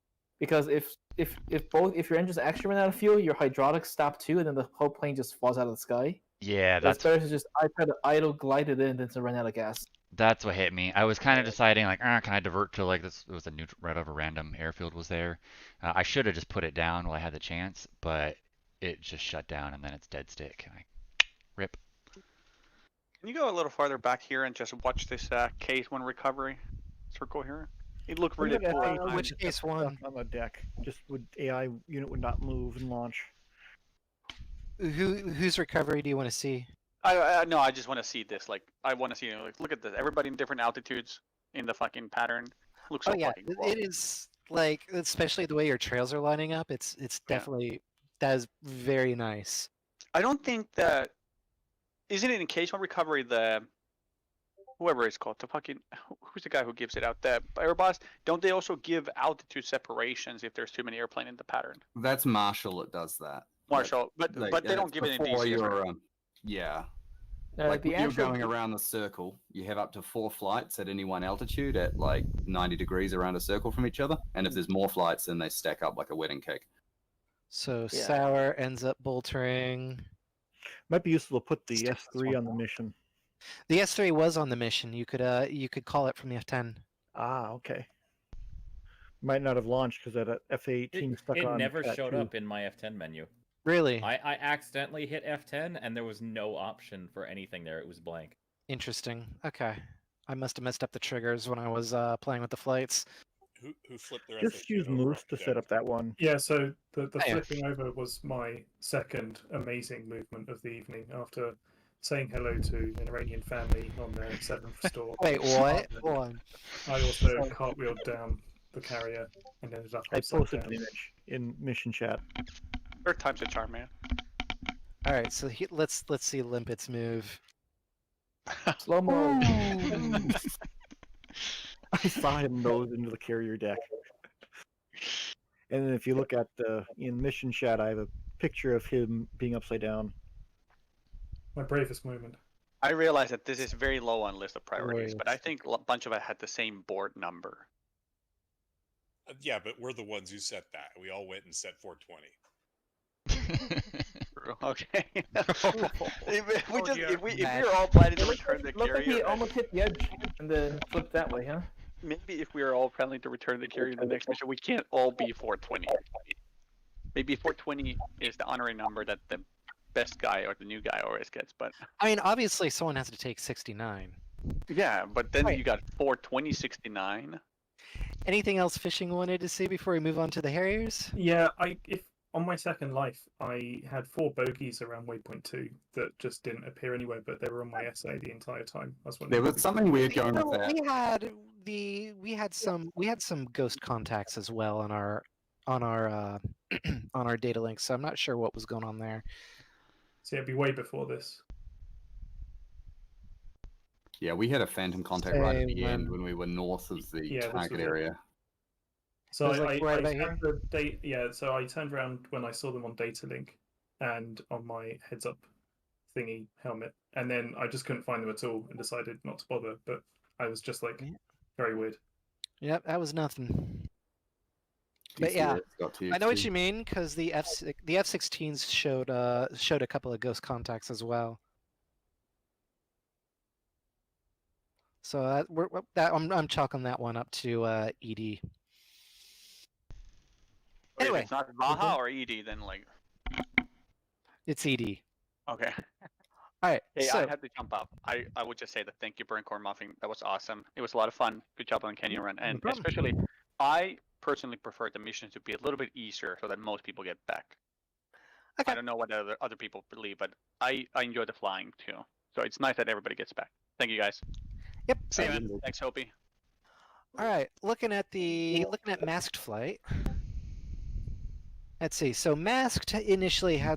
H: because if your engines actually run out of fuel, your hydraulics stop too, and then the whole plane just falls out of the sky.
F: Yeah,
H: It's better to just try to idle, glide it in than to run out of gas.
F: That's what hit me. I was kind of deciding, like, can I divert to, like, this? It was a right over random airfield was there. I should have just put it down while I had the chance, but it just shut down, and then it's dead stick. Rip.
Q: Can you go a little farther back here and just watch this case one recovery circle here? It looked really cool.
T: Which case one?
R: On the deck. Just AI unit would not move and launch.
T: Whose recovery do you want to see?
Q: No, I just want to see this. Like, I want to see. Like, look at this. Everybody in different altitudes. in the fucking pattern. Looks
T: Oh
Q: so
T: yeah,
Q: fucking cool.
T: it is like, especially the way your trails are lining up. It's definitely, that is very nice.
Q: I don't think that isn't it in case one recovery the whoever it's called the fucking who's the guy who gives it out the Airbus, don't they also give altitude separations if there's too many airplane in the pattern?
E: That's Marshall that does that.
Q: Marshall, but
E: Like,
Q: they don't give it in
E: before
Q: DC.
E: you're, yeah. Like
H: the
E: when you're
H: actual-
E: going around the circle, you have up to 4 flights at any one altitude at like 90 degrees around a circle from each other. And if there's more flights, then they stack up like a wedding cake.
T: So
H: Yeah.
T: Sour ends up boltering.
R: Might be useful to put the S3 on the mission.
T: The S3 was on the mission. You could call it from the F10.
R: Ah, okay. Might not have launched because that F18 stuck
D: It
R: on.
D: never
R: Cat
D: showed
R: 2.
D: up in my F10 menu.
T: Really?
D: I accidentally hit F10 and there was no option for anything there. It was blank.
T: Interesting. Okay. I must have messed up the triggers when I was playing with the flights.
N: Who flipped their
R: Just use Moose to set up that one.
M: Yeah, so the
T: Yeah.
M: flipping over was my second amazing movement of the evening after saying hello to an Iranian family on their 7th store.
T: Wait, what? Hold on.
M: I also cartwheeled down the carrier and ended up
R: I
M: upside
R: posted
M: down.
R: an image in mission chat.
Q: Third time's a charm, man.
T: All right, so let's see Limpet's move.
H: Slow mo.
R: I saw him nose into the carrier deck. And then if you look at in mission chat, I have a picture of him being upside down.
M: My bravest moment.
Q: I realize that this is very low on list of priorities, but I think a bunch of it had the same board number.
N: Yeah, but we're the ones who set that. We all went and set 420.
Q: Okay. if
H: Bad.
Q: we're all planning to return the
H: Looked like
Q: carrier,
H: he almost hit the edge and then flipped that way, huh?
Q: maybe if we are all planning to return the carrier in the next mission, we can't all be 420. Maybe 420 is the honorary number that the best guy or the new guy always gets, but
T: I mean, obviously someone has to take 69.
Q: yeah, but then
T: Right.
Q: you got 420, 69.
T: Anything else Fishing wanted to see before we move on to the Harriers?
M: Yeah, if on my second life, I had 4 bogeys around waypoint 2 that just didn't appear anywhere, but they were on my essay the entire time. That's when
E: There was something weird going with that.
T: We had some ghost contacts as well on our on our data links, so I'm not sure what was going on there.
M: So it'd be way before this.
E: Yeah, we had a phantom contact right at the
T: Same,
E: end when we were north of the
M: Yeah, this
E: target
M: was it.
E: area.
M: So
T: It was, like, right about
M: had the so I turned around when I saw them on data link and on my heads up thingy helmet, and then I just couldn't find them at all and decided not to bother. But I was just like very weird.
T: Yep, that was nothing. But yeah, I know what you mean because the F-16s showed a couple of ghost contacts as well. So I'm chalking that one up to ED.
Q: Anyway, if it's not Vaha or ED, then like
T: It's ED.
Q: okay.
T: All right.
Q: Hey,
T: so
Q: I had to jump up. I would just say that thank you, Burn Corn Muffin. That was awesome. It was a lot of fun. Good job on Canyon Run, and
T: problem.
Q: especially I personally prefer the missions to be a little bit easier so that most people get back. I don't know what other people believe, but I enjoy the flying too. So it's nice that everybody gets back. Thank you guys.
T: Yep.
Q: See you, man. Thanks, Hopi.
T: All right, looking at masked flight. Let's see. So masked initially had